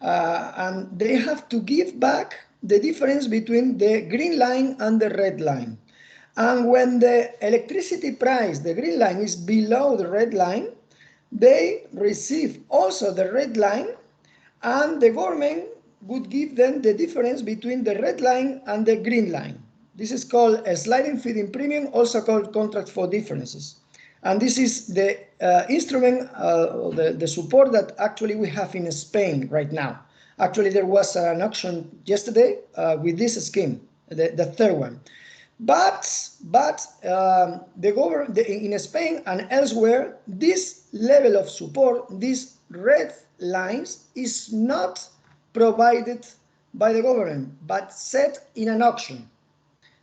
[SPEAKER 5] And they have to give back the difference between the green line and the red line. And when the electricity price, the green line, is below the red line, they receive also the red line, and the government would give them the difference between the red line and the green line. This is called a sliding feed-in premium, also called contract for differences. And this is the instrument, the support that actually we have in Spain right now. Actually, there was an auction yesterday with this scheme, the third one. But the government in Spain and elsewhere, this level of support, these red lines, is not provided by the government, but set in an auction.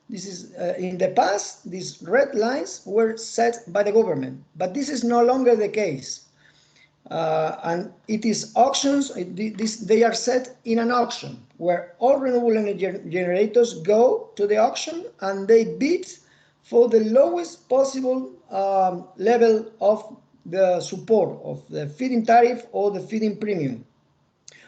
[SPEAKER 5] This is in the past, these red lines were set by the government, but this is no longer the case. And it is auctions, they are set in an auction where all renewable energy generators go to the auction and they bid for the lowest possible level of the support of the feed-in tariff or the feed-in premium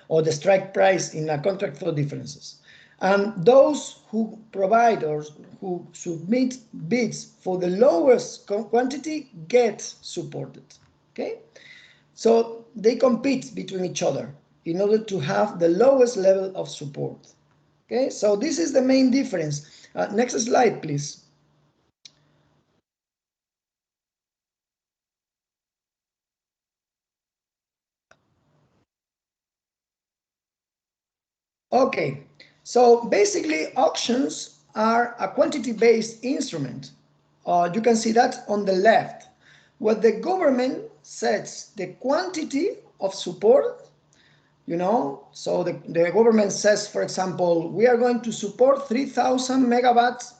[SPEAKER 5] or the strike price in a contract for differences. And those who provide or who submit bids for the lowest quantity get supported. Okay, so they compete between each other in order to have the lowest level of support. Okay, so this is the main difference. Next slide, please. Okay, so basically auctions are a quantity-based instrument. You can see that on the left, where the government sets the quantity of support, you know, so the government says, for example, we are going to support 3,000 megawatts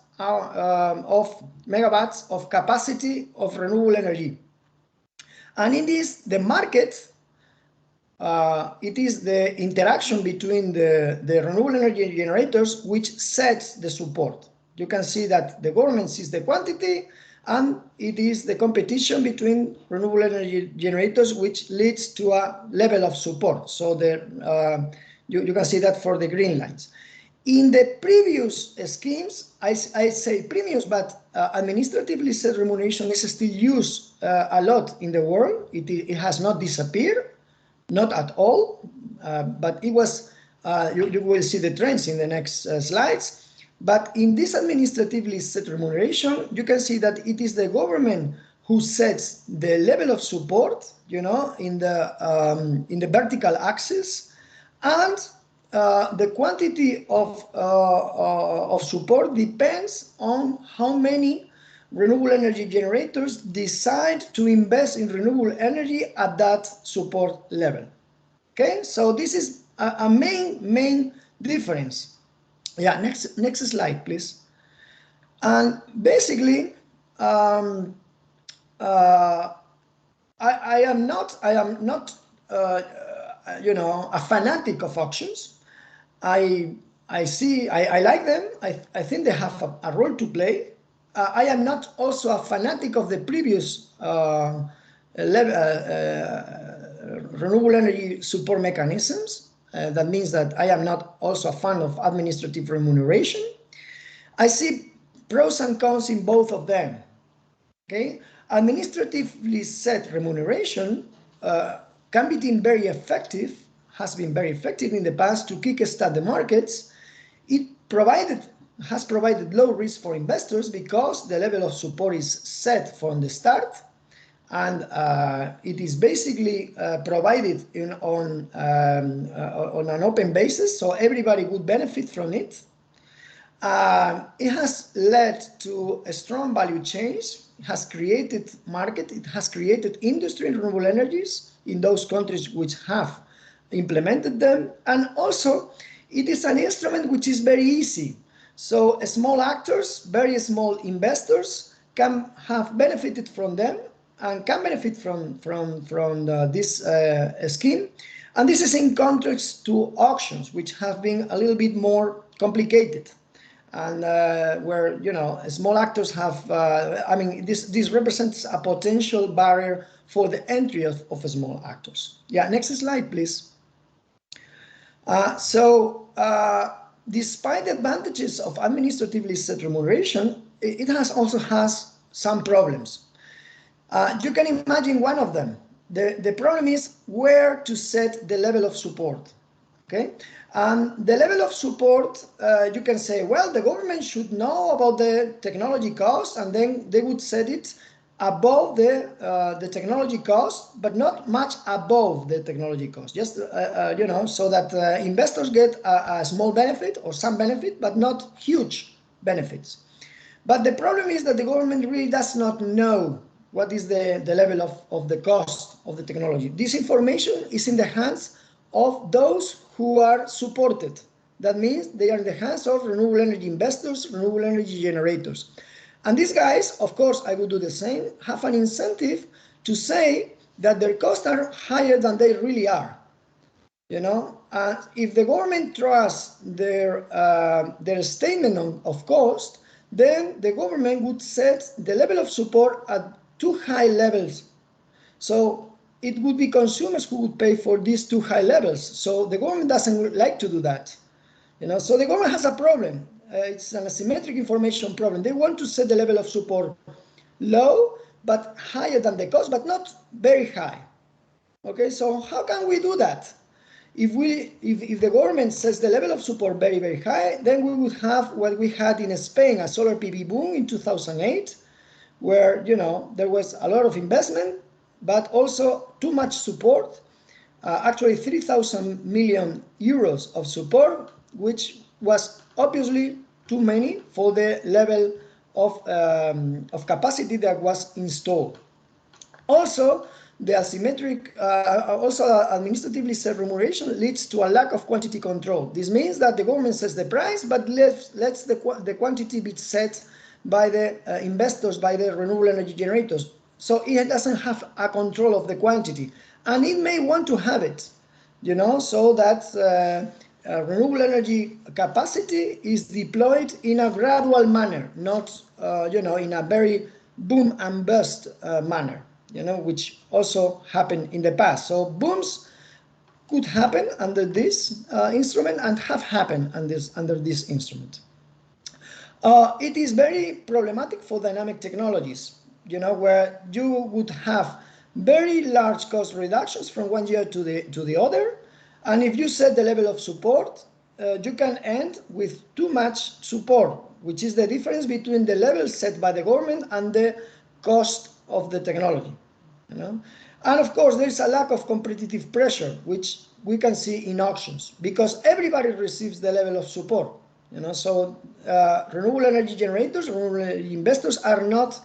[SPEAKER 5] of capacity of renewable energy. And in this, the market, it is the interaction between the renewable energy generators which sets the support. You can see that the government sees the quantity and it is the competition between renewable energy generators which leads to a level of support. So you can see that for the green lines. In the previous schemes, I say previous, but administratively set remuneration is still used a lot in the world. It has not disappeared. Not at all, but it was, you will see the trends in the next slides. But in this administratively set remuneration, you can see that it is the government who sets the level of support, you know, in the vertical axis, and the quantity of support depends on how many renewable energy generators decide to invest in renewable energy at that support level. Okay, so this is a main difference. Yeah, next slide, please. And basically, I am not you know, a fanatic of auctions. I like them. I think they have a role to play. I am not also a fanatic of the previous renewable energy support mechanisms. That means that I am not also a fan of administrative remuneration. I see pros and cons in both of them. Okay, administratively set remuneration can be deemed very effective, has been very effective in the past to kickstart the markets. It has provided low risk for investors because the level of support is set from the start, and it is basically provided on an open basis, so everybody would benefit from it. It has led to a strong value change. It has created market. It has created industry in renewable energies in those countries which have implemented them, and also it is an instrument which is very easy. So small actors, very small investors can have benefited from them and can benefit from this scheme. And this is in contrast to auctions, which have been a little bit more complicated, and where, you know, small actors have, I mean, this represents a potential barrier for the entry of small actors. Yeah, next slide, please. Despite the advantages of administratively set remuneration, it also has some problems. You can imagine one of them. The problem is where to set the level of support. Okay, and the level of support, you can say, well, the government should know about the technology cost, and then they would set it above the technology cost, but not much above the technology cost. Just you know, so that investors get a small benefit or some benefit, but not huge benefits. But the problem is that the government really does not know what is the level of the cost of the technology. This information is in the hands of those who are supported. That means they are in the hands of renewable energy investors, renewable energy generators. And these guys, of course, I would do the same, have an incentive to say that their costs are higher than they really are. You know, and if the government trusts their statement of cost, then the government would set the level of support at too high levels. So it would be consumers who would pay for these too high levels. So the government doesn't like to do that. You know, so the government has a problem. It's an asymmetric information problem. They want to set the level of support low, but higher than the cost, but not very high. Okay, so how can we do that? If the government sets the level of support very, very high, then we would have what we had in Spain, a solar PV boom in 2008, where, you know, there was a lot of investment, but also too much support. Actually 3,000 million euros of support, which was obviously too many for the level of capacity that was installed. Also, the asymmetric, also administratively set remuneration leads to a lack of quantity control. This means that the government sets the price, but lets the quantity be set by the investors, by the renewable energy generators. So it doesn't have a control of the quantity, and it may want to have it, you know, so that renewable energy capacity is deployed in a gradual manner, not, you know, in a very boom and bust manner, you know, which also happened in the past. So booms could happen under this instrument and have happened under this instrument. It is very problematic for dynamic technologies, you know, where you would have very large cost reductions from one year to the other, and if you set the level of support, you can end with too much support, which is the difference between the level set by the government and the cost of the technology, you know. And of course, there is a lack of competitive pressure, which we can see in auctions, because everybody receives the level of support, you know. So renewable energy generators, renewable energy investors are not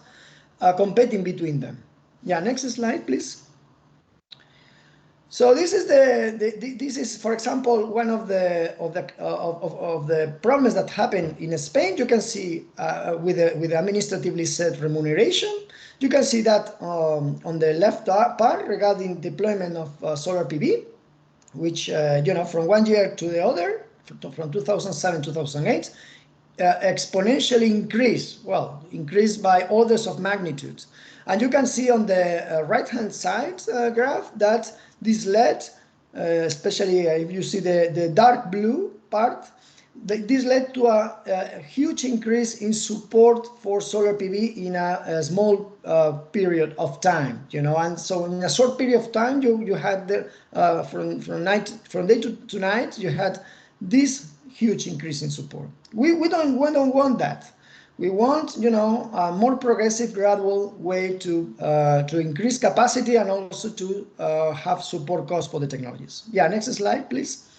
[SPEAKER 5] competing between them. Yeah, next slide, please. So this is this is, for example, one of the problems that happened in Spain. You can see with administratively set remuneration. You can see that on the left part regarding deployment of solar PV, which you know, from one year to the other, from 2007 to 2008, exponentially increased. Well, increased by orders of magnitude. And you can see on the right-hand side graph that this led, especially if you see the dark blue part, this led to a huge increase in support for solar PV in a small period of time, you know. And so in a short period of time, you had the, from day to night, you had this huge increase in support. We don't want that. We want, you know, a more progressive, gradual way to increase capacity and also to have support costs for the technologies. Yeah, next slide, please.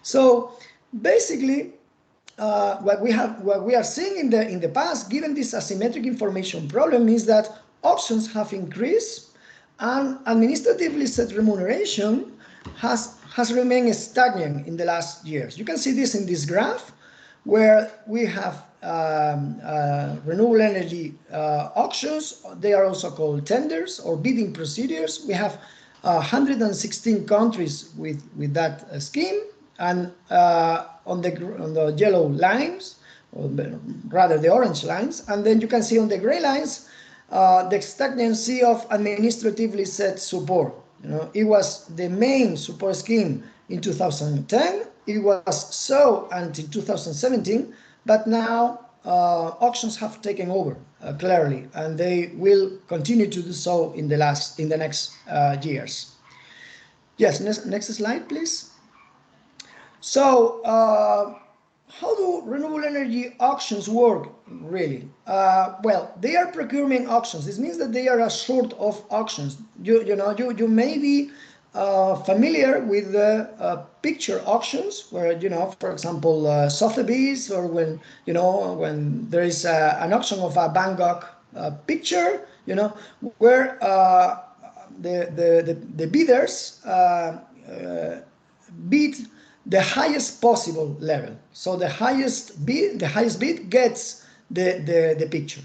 [SPEAKER 5] So basically, what we are seeing in the past, given this asymmetric information problem, is that auctions have increased and administratively set remuneration has remained stagnant in the last years. You can see this in this graph, where we have renewable energy auctions. They are also called tenders or bidding procedures. We have 116 countries with that scheme, and on the yellow lines, or rather the orange lines, and then you can see on the gray lines the stagnancy of administratively set support. You know, it was the main support scheme in 2010. It was so until 2017, but now auctions have taken over clearly, and they will continue to do so in the next years. Yes, next slide, please. So how do renewable energy auctions work really? Well, they are procurement auctions. This means that they are a sort of auctions. You may be familiar with the picture auctions, where, for example, Sotheby's, or when there is an auction of a Van Gogh picture, where the bidders bid the highest possible level. So the highest bid gets the picture.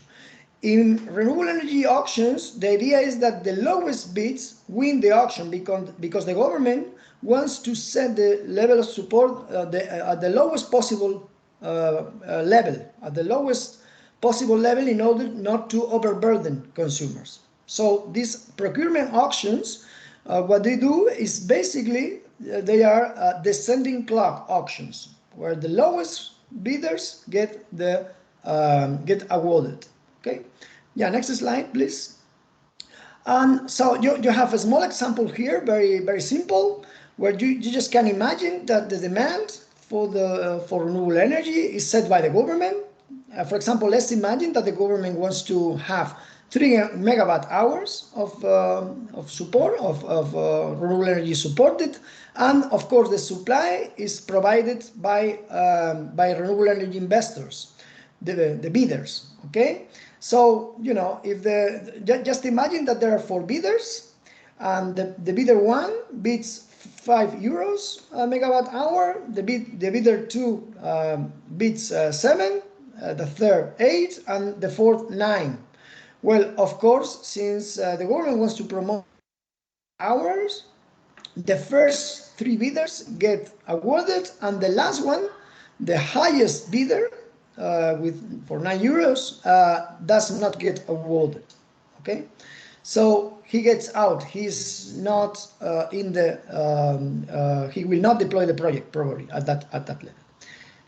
[SPEAKER 5] In renewable energy auctions, the idea is that the lowest bids win the auction, because the government wants to set the level of support at the lowest possible level, in order not to overburden consumers. So these procurement auctions, what they do is basically they are descending clock auctions, where the lowest bidders get awarded. Okay, yeah, next slide, please. So you have a small example here, very simple, where you just can imagine that the demand for renewable energy is set by the government. For example, let's imagine that the government wants to have 3 megawatt hours of support of renewable energy supported, and of course the supply is provided by renewable energy investors, the bidders. Okay, so if just imagine that there are 4 bidders, and the bidder 1 bids 5 euros a megawatt hour, the bidder 2 bids 7, the third 8, and the fourth 9. Well, of course, since the government wants to promote hours, the first 3 bidders get awarded, and the last one, the highest bidder for 9 euros, does not get awarded. Okay, so he gets out. He's not in the. He will not deploy the project probably at that level.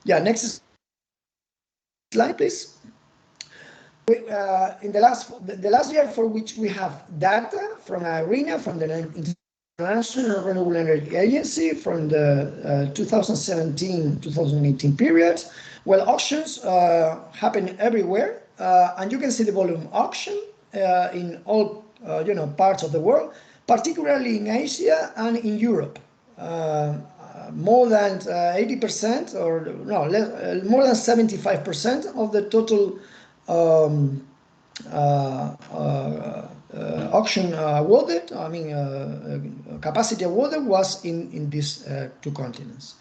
[SPEAKER 5] Yeah, next slide, please. In the last year for which we have data from IRENA, from the International Renewable Energy Agency, from the 2017-2018 period, well, auctions happen everywhere, and you can see the volume auction in all parts of the world, particularly in Asia and in Europe. More than 80%, or no, more than 75% of the total auction awarded, capacity awarded, was in these 2 continents,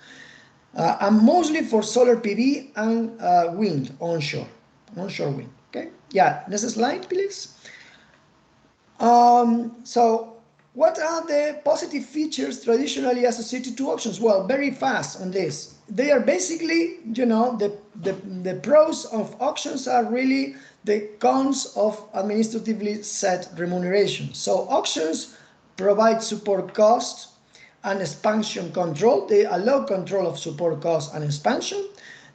[SPEAKER 5] and mostly for solar PV and wind, onshore wind. Okay, yeah, next slide, please. So what are the positive features traditionally associated to auctions? Well, very fast on this. They are basically, the pros of auctions are really the cons of administratively set remuneration. So auctions provide support cost and expansion control. They allow control of support cost and expansion.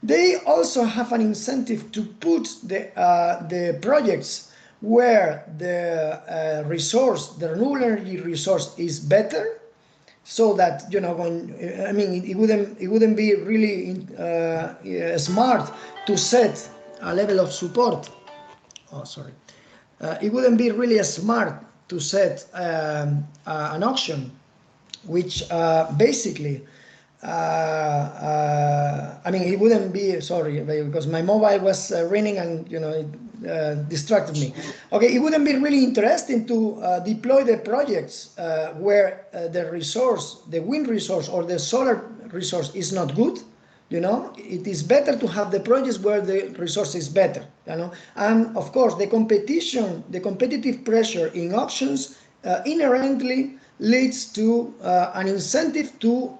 [SPEAKER 5] They also have an incentive to put the projects where the renewable energy resource is better, so that it wouldn't be really smart to set a level of support. It wouldn't be really smart to set an auction which basically. It wouldn't be, sorry, because my mobile was ringing and it distracted me. Okay, it wouldn't be really interesting to deploy the projects where the wind resource or the solar resource is not good. It is better to have the projects where the resource is better. And of course, the competitive pressure in auctions inherently leads to an incentive to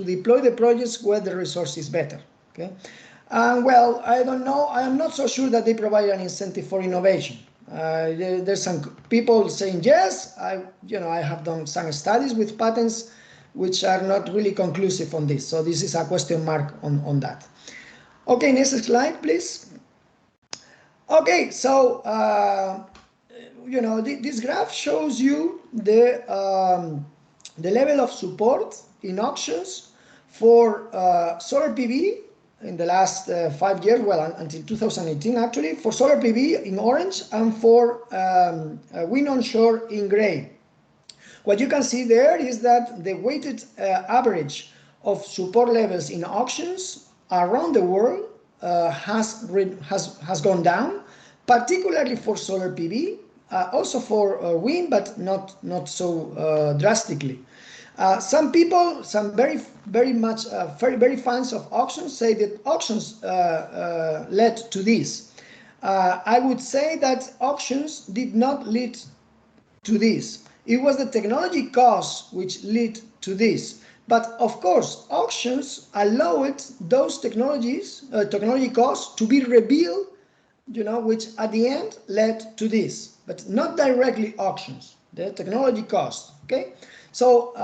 [SPEAKER 5] deploy the projects where the resource is better. Okay, well, I don't know. I am not so sure that they provide an incentive for innovation. There's some people saying yes. I have done some studies with patents which are not really conclusive on this. So this is a question mark on that. Okay, next slide, please. Okay, so this graph shows you the level of support in auctions for solar PV in the last 5 years, well, until 2018 actually, for solar PV in orange and for wind onshore in gray. What you can see there is that the weighted average of support levels in auctions around the world has gone down, particularly for solar PV, also for wind, but not so drastically. Some people, some very fans of auctions say that auctions led to this. I would say that auctions did not lead to this. It was the technology costs which lead to this. But of course, auctions allowed those technology costs to be revealed, which at the end led to this, but not directly auctions, the technology cost. Okay, so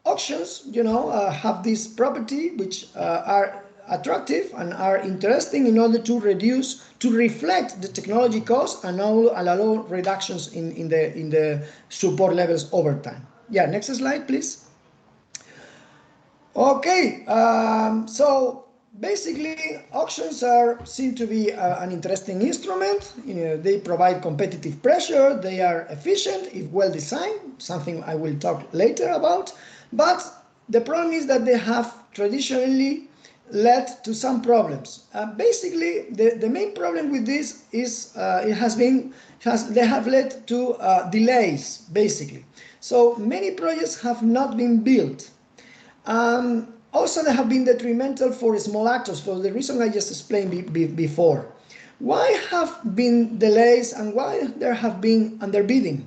[SPEAKER 5] auctions, have this property which are attractive and are interesting in order to reflect the technology cost and allow reductions in the support levels over time. Yeah, next slide, please. Okay, so basically auctions seem to be an interesting instrument. They provide competitive pressure, they are efficient if well designed, something I will talk later about, but the problem is that they have traditionally led to some problems. Basically, the main problem with this is they have led to delays, basically. So many projects have not been built. Also, they have been detrimental for small actors for the reason I just explained before. Why have been delays and why there have been underbidding?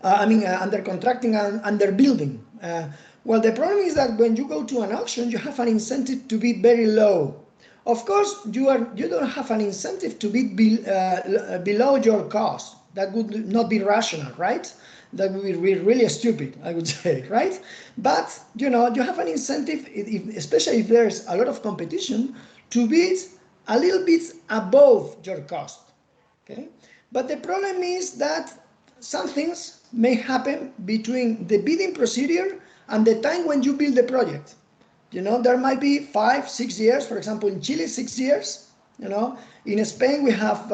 [SPEAKER 5] Under contracting and underbuilding. Well, the problem is that when you go to an auction, you have an incentive to bid very low. Of course, you don't have an incentive to bid below your cost. That would not be rational, right? That would be really stupid, I would say, right? But you have an incentive, especially if there's a lot of competition, to bid a little bit above your cost. Okay, but the problem is that some things may happen between the bidding procedure and the time when you build the project. There might be 5-6 years. For example, in Chile, 6 years. In Spain we have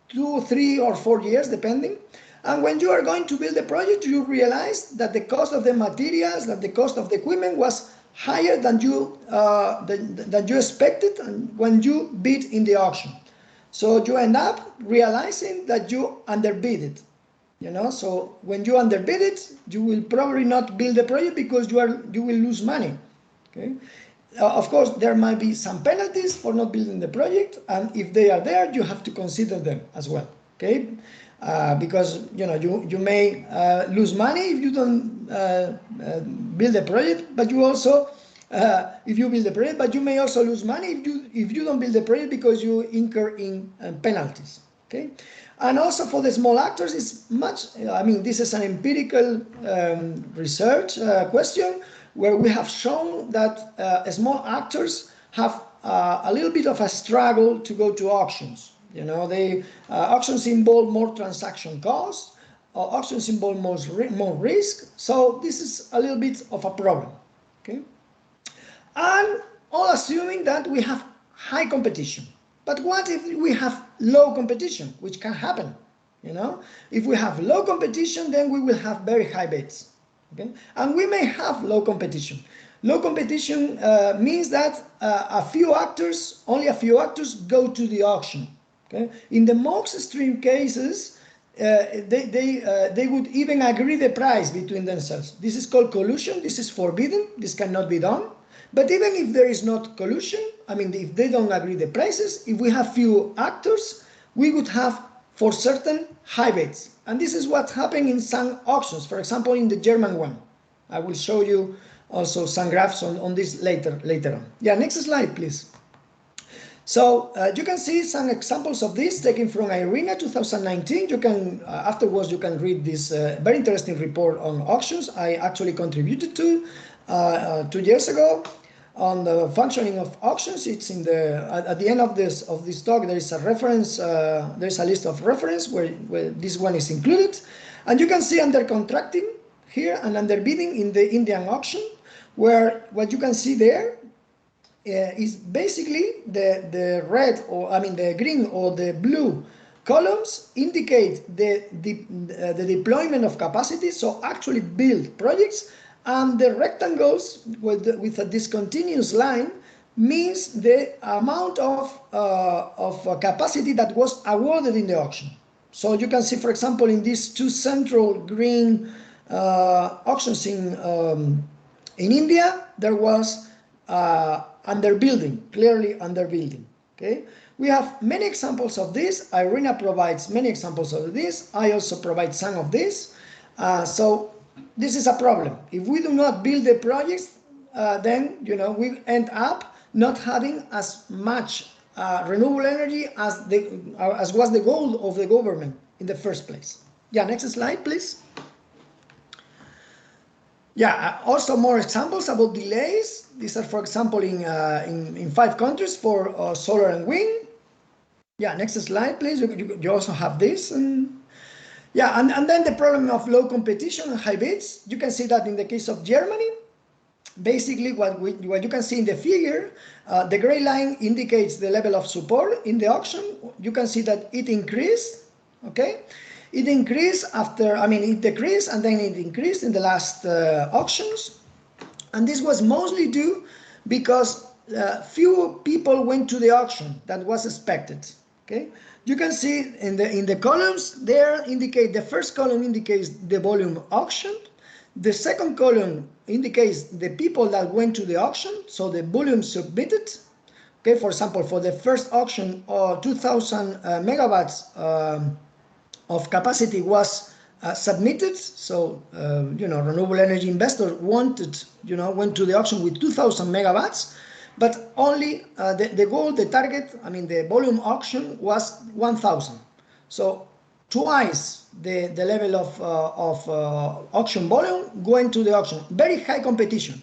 [SPEAKER 5] 2, 3, or 4 years, depending. And when you are going to build a project, you realize that the cost of the materials, that the cost of the equipment was higher than you expected and when you bid in the auction. So you end up realizing that you underbid it. So when you underbid it, you will probably not build the project because you will lose money. Okay. Of course, there might be some penalties for not building the project, and if they are there, you have to consider them as well. Okay. Because you may lose money if you don't build a project, but you also if you build a project, but you may also lose money if you don't build the project because you incur in penalties. Okay, and also for the small actors, it's much. This is an empirical research question where we have shown that small actors have a little bit of a struggle to go to auctions. Auctions involve more transaction costs, auctions involve more risk, so this is a little bit of a problem. Okay, and all assuming that we have high competition. But what if we have low competition, which can happen? If we have low competition, then we will have very high bids. Okay, and we may have low competition. Low competition means that only a few actors go to the auction. Okay? In the most extreme cases, they would even agree the price between themselves. This is called collusion. This is forbidden. This cannot be done. But even if there is not collusion, if they don't agree the prices, if we have few actors, we would have for certain high bids. And this is what happened in some auctions. For example, in the German one. I will show you also some graphs on this later on. Yeah, next slide, please. So you can see some examples of this taken from IRENA 2019. You can afterwards you can read this very interesting report on auctions I actually contributed to 2 years ago on the functioning of auctions. It's in at the end of this talk. There is a reference. There's a list of reference where this one is included, and you can see under contracting here an underbidding in the Indian auction, where what you can see there is basically the red, or I mean the green or the blue columns indicate the deployment of capacity, so actually build projects, and the rectangles with a discontinuous line means the amount of capacity that was awarded in the auction. So you can see, for example, in these two central green auctions in India, there was underbuilding, clearly underbuilding. Okay, we have many examples of this. IRENA provides many examples of this. I also provide some of this. So this is a problem. If we do not build the projects, then we end up not having as much renewable energy as was the goal of the government in the first place. Yeah, next slide, please. Yeah, also more examples about delays. These are, for example, in 5 countries for solar and wind. Yeah, next slide, please. You also have this. And yeah, and then the problem of low competition and high bids. You can see that in the case of Germany. Basically, what you can see in the figure, the gray line indicates the level of support in the auction. You can see that it increased, okay? It increased after, I mean, it decreased and then it increased in the last auctions. And this was mostly due because few people went to the auction than was expected, okay? You can see in the columns there indicate, the first column indicates the volume auctioned. The second column indicates the people that went to the auction, so the volume submitted. Okay, for example, for the first auction, 2,000 megawatts of capacity was submitted. So, renewable energy investors wanted, went to the auction with 2,000 megawatts, but only the goal, the target, I mean, the volume auction was 1,000. So twice the level of auction volume going to the auction. Very high competition,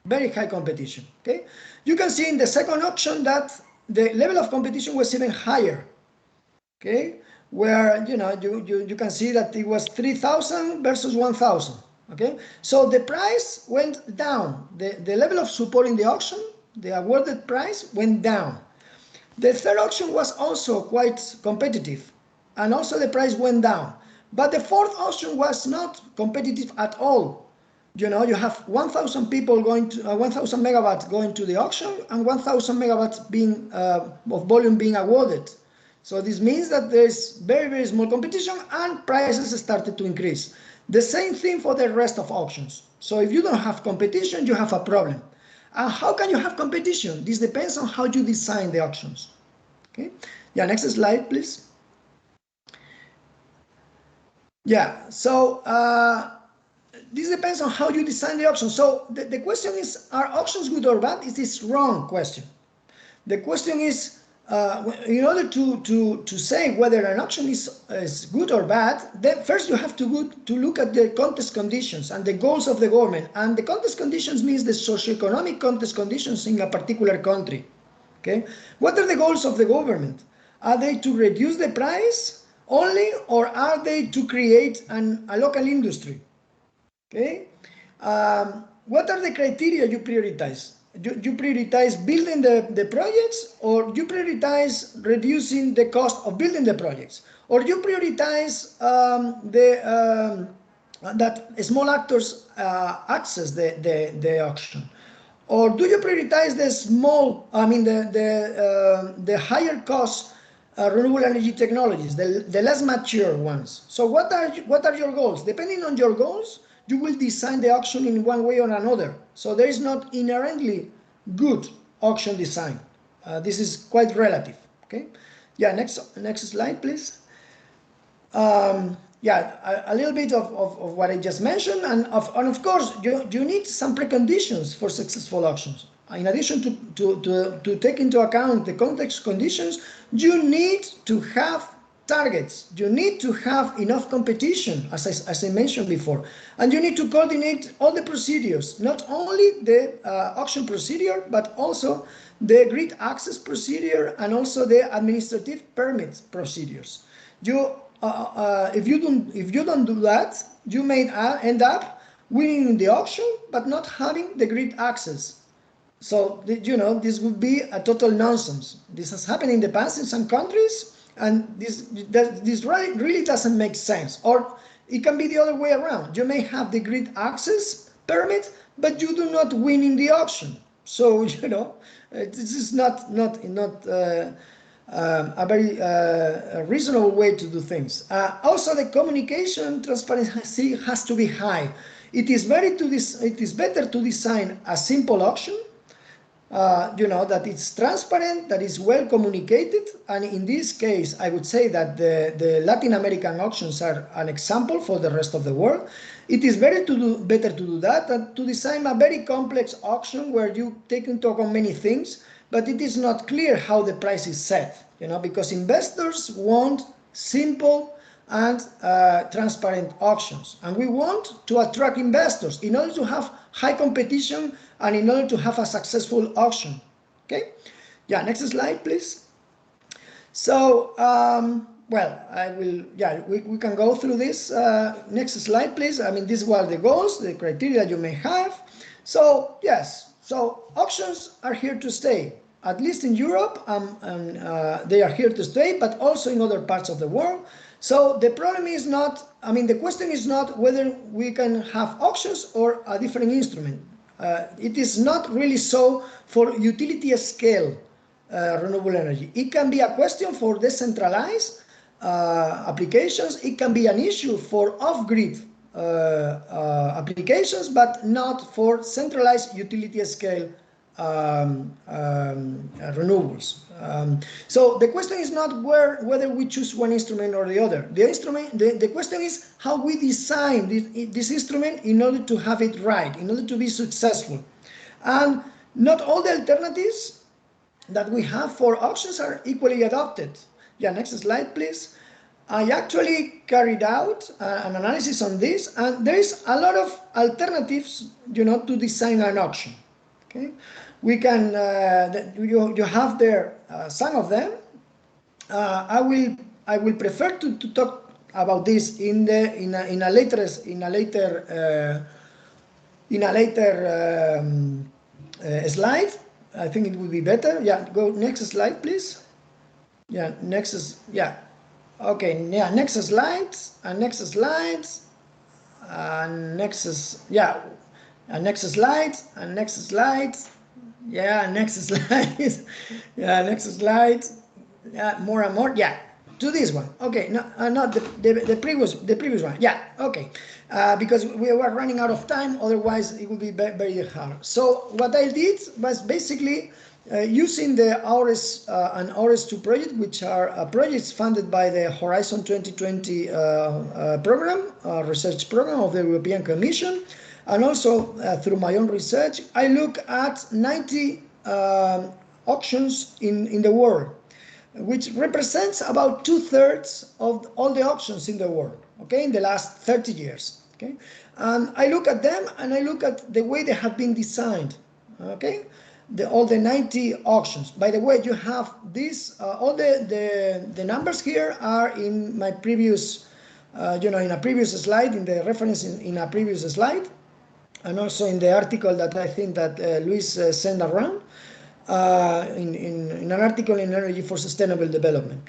[SPEAKER 5] very high competition. Okay, you can see in the second auction that the level of competition was even higher. Okay, where you can see that it was 3,000 versus 1,000. Okay, so the price went down. The level of support in the auction, the awarded price, went down. The third auction was also quite competitive, and also the price went down. But the fourth auction was not competitive at all. You have 1,000 people going to 1,000 megawatts going to the auction, and 1,000 megawatts being of volume being awarded. So this means that there's very, very small competition, and prices started to increase. The same thing for the rest of auctions. So if you don't have competition, you have a problem. And how can you have competition? This depends on how you design the auctions. Okay. Yeah, next slide, please. Yeah, so this depends on how you design the auction. So the question is, are auctions good or bad? Is this wrong question? The question is, in order to say whether an auction is good or bad, then first you have to look at the contest conditions and the goals of the government. And the contest conditions means the socioeconomic contest conditions in a particular country. Okay, what are the goals of the government? Are they to reduce the price only, or are they to create a local industry? Okay, what are the criteria you prioritize? You prioritize building the projects, or you prioritize reducing the cost of building the projects, or you prioritize that small actors access the auction, or do you prioritize the small, I mean the higher cost renewable energy technologies, the less mature ones? So what are your goals? Depending on your goals, you will design the auction in one way or another. So there is not inherently good auction design. This is quite relative. Okay. Yeah. Next slide, please. Yeah, a little bit of what I just mentioned, and of course you need some preconditions for successful auctions. In addition to take into account the context conditions, you need to have targets. You need to have enough competition, as I mentioned before, and you need to coordinate all the procedures, not only the auction procedure, but also the grid access procedure and also the administrative permit procedures. If you don't do that, you may end up winning the auction but not having the grid access. So, you know, this would be a total nonsense. This has happened in the past in some countries, and this really doesn't make sense. Or it can be the other way around. You may have the grid access permit, but you do not win in the auction. So, you know, this is not a very reasonable way to do things. Also, the communication transparency has to be high. It is better to design a simple auction, you know, that it's transparent, that is well communicated, and in this case, I would say that the Latin American auctions are an example for the rest of the world. It is better to do that than to design a very complex auction where you take into account many things, but it is not clear how the price is set, you know, because investors want simple and transparent auctions, and we want to attract investors in order to have high competition and in order to have a successful auction. Okay, yeah, next slide please. So well, I will, yeah, we can go through this. Next slide please. I mean, these were the goals, the criteria you may have. So yes, so auctions are here to stay, at least in Europe, and they are here to stay, but also in other parts of the world. So the problem is not, I mean, the question is not whether we can have auctions or a different instrument. It is not really so for utility scale renewable energy. It can be a question for decentralized applications. It can be an issue for off-grid applications, but not for centralized utility scale renewables. So the question is not whether we choose one instrument or the other. The question is how we design this instrument in order to have it right, in order to be successful. And not all the alternatives that we have for auctions are equally adopted. Yeah, next slide, please. I actually carried out an analysis on this, and there is a lot of alternatives, you know, to design an auction. Okay, we can you have there some of them. I will prefer to talk about this in a later slide. I think it would be better. Yeah, go next slide, please. Yeah, next is, yeah. Okay, yeah, next slides, and next slides, and next is, yeah, and next slides, and next slides, yeah, next slides, yeah, next slides, yeah, more and more, yeah, to this one. Okay, no, not the previous one. Yeah, okay, because we were running out of time. Otherwise, it would be very hard. So what I did was basically using the AURES and AURES2 project, which are projects funded by the Horizon 2020 program, research program of the European Commission, and also through my own research, I look at 90 auctions in the world, which represents about 2/3 of all the auctions in the world, okay, in the last 30 years, okay? And I look at them and I look at the way they have been designed, okay? All the 90 auctions. By the way, you have this, all the numbers here are in my previous, you know, in a previous slide, in the reference in a previous slide, and also in the article that I think that Luis sent around, in an article in Energy for Sustainable Development.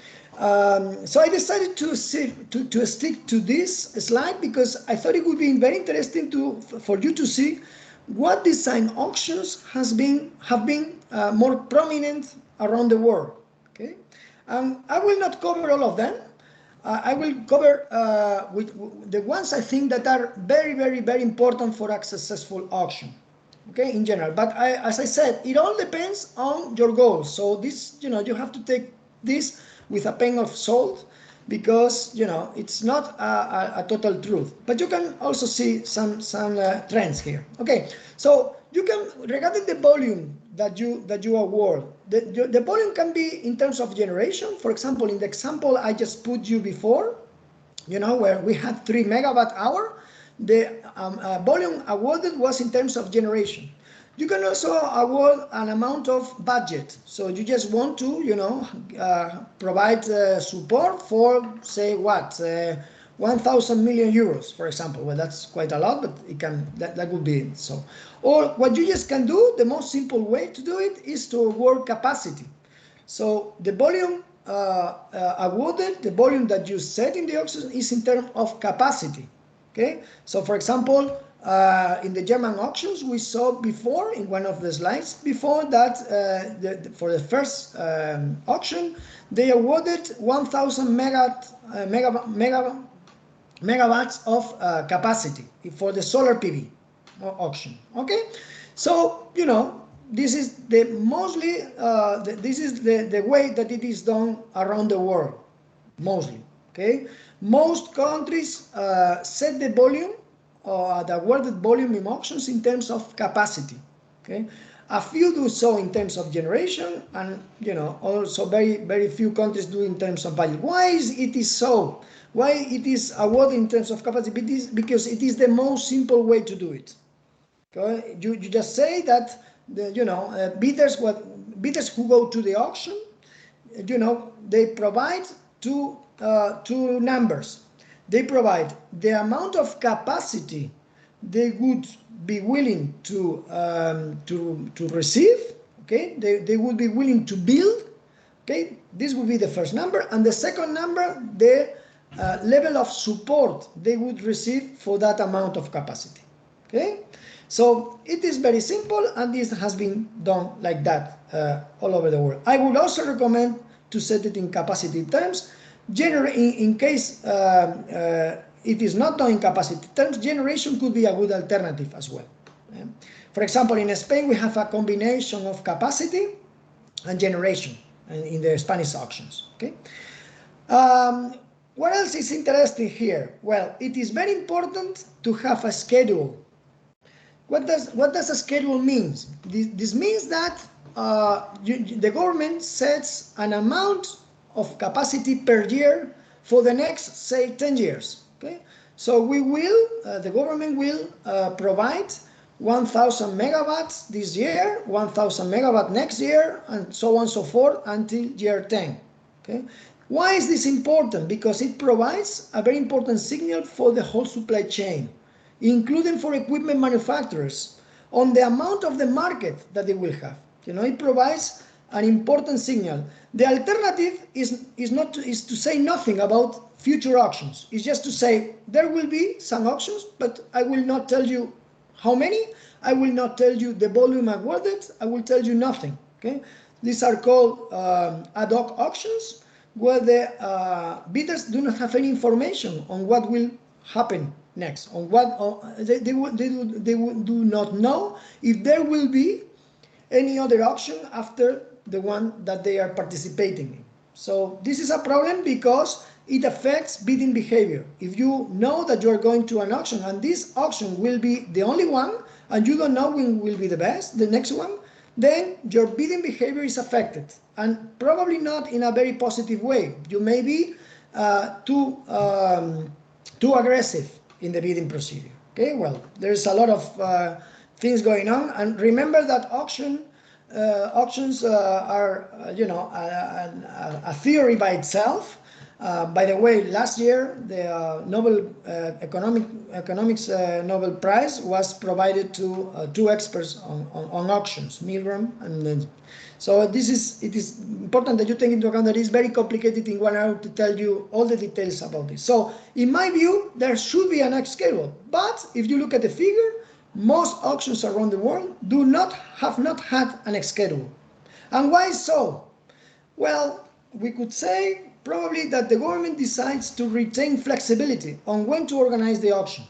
[SPEAKER 5] So I decided to stick to this slide because I thought it would be very interesting for you to see what design auctions have been more prominent around the world. Okay, I will not cover all of them. I will cover with the ones I think that are very, very, very important for a successful auction. Okay, in general. But as I said, it all depends on your goals. So this, you know, you have to take this with a grain of salt, because, you know, it's not a total truth, but you can also see some trends here. Okay, so you can, regarding the volume that you award, the volume can be in terms of generation. For example, in the example I just put you before, you know, where we had 3 MWh, the volume awarded was in terms of generation. You can also award an amount of budget. So you just want to, you know, provide support for, say, what, 1,000 million euros, for example. Well, that's quite a lot, but it can that would be it. So, or what you just can do, the most simple way to do it is to award capacity. So the volume awarded, the volume that you set in the auction is in terms of capacity. Okay. So, for example, in the German auctions, we saw before in one of the slides before that for the first auction, they awarded 1,000 megawatts of capacity for the solar PV auction. Okay, so you know this is the mostly this is the way that it is done around the world, mostly. Okay, most countries set the volume, the awarded volume in auctions in terms of capacity. Okay, a few do so in terms of generation, and you know also very few countries do in terms of value. Why is it so? Why it is awarded in terms of capacity? Because it is the most simple way to do it. Okay, you just say that bidders who go to the auction, they provide two numbers. They provide the amount of capacity they would be willing to receive. Okay, they would be willing to build. Okay, this would be the first number, and the second number, the level of support they would receive for that amount of capacity. Okay, so it is very simple, and this has been done like that all over the world. I would also recommend to set it in capacity terms. In case it is not done in capacity terms, generation could be a good alternative as well. For example, in Spain, we have a combination of capacity and generation in the Spanish auctions. Okay. What else is interesting here? Well, it is very important to have a schedule. What does a schedule mean? This means that the government sets an amount of capacity per year for the next, say, 10 years. Okay, so the government will provide 1,000 megawatts this year, 1,000 megawatts next year, and so on and so forth until year 10. Okay, why is this important? Because it provides a very important signal for the whole supply chain, including for equipment manufacturers, on the amount of the market that they will have. It provides an important signal. The alternative is to say nothing about future auctions. It's just to say there will be some auctions, but I will not tell you how many. I will not tell you the volume awarded. I will tell you nothing. Okay, these are called ad hoc auctions, where the bidders do not have any information on what will happen next. On what they do not know if there will be any other auction after the one that they are participating in. So this is a problem because it affects bidding behavior. If you know that you are going to an auction and this auction will be the only one and you don't know when will be the next one, then your bidding behavior is affected, and probably not in a very positive way. You may be too aggressive in the bidding procedure. Okay, well, there's a lot of things going on, and remember that auctions are a theory by itself. By the way, last year the Nobel Economics Nobel Prize was provided to two experts on auctions, Milgram and so it is important that you take into account that it's very complicated in 1 hour to tell you all the details about this. So in my view, there should be a next schedule, but if you look at the figure, most auctions around the world have not had an schedule. And why so? Well, we could say probably that the government decides to retain flexibility on when to organize the auction.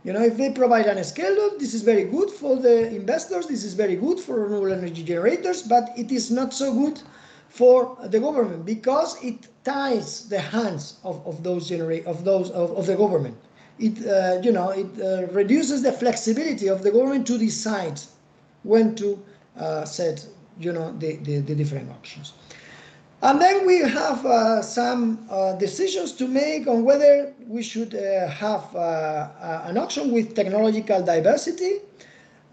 [SPEAKER 5] If they provide a schedule, this is very good for the investors, this is very good for renewable energy generators, but it is not so good for the government because it ties the hands of the government. It reduces the flexibility of the government to decide when to set the different auctions. And then we have some decisions to make on whether we should have an auction with technological diversity.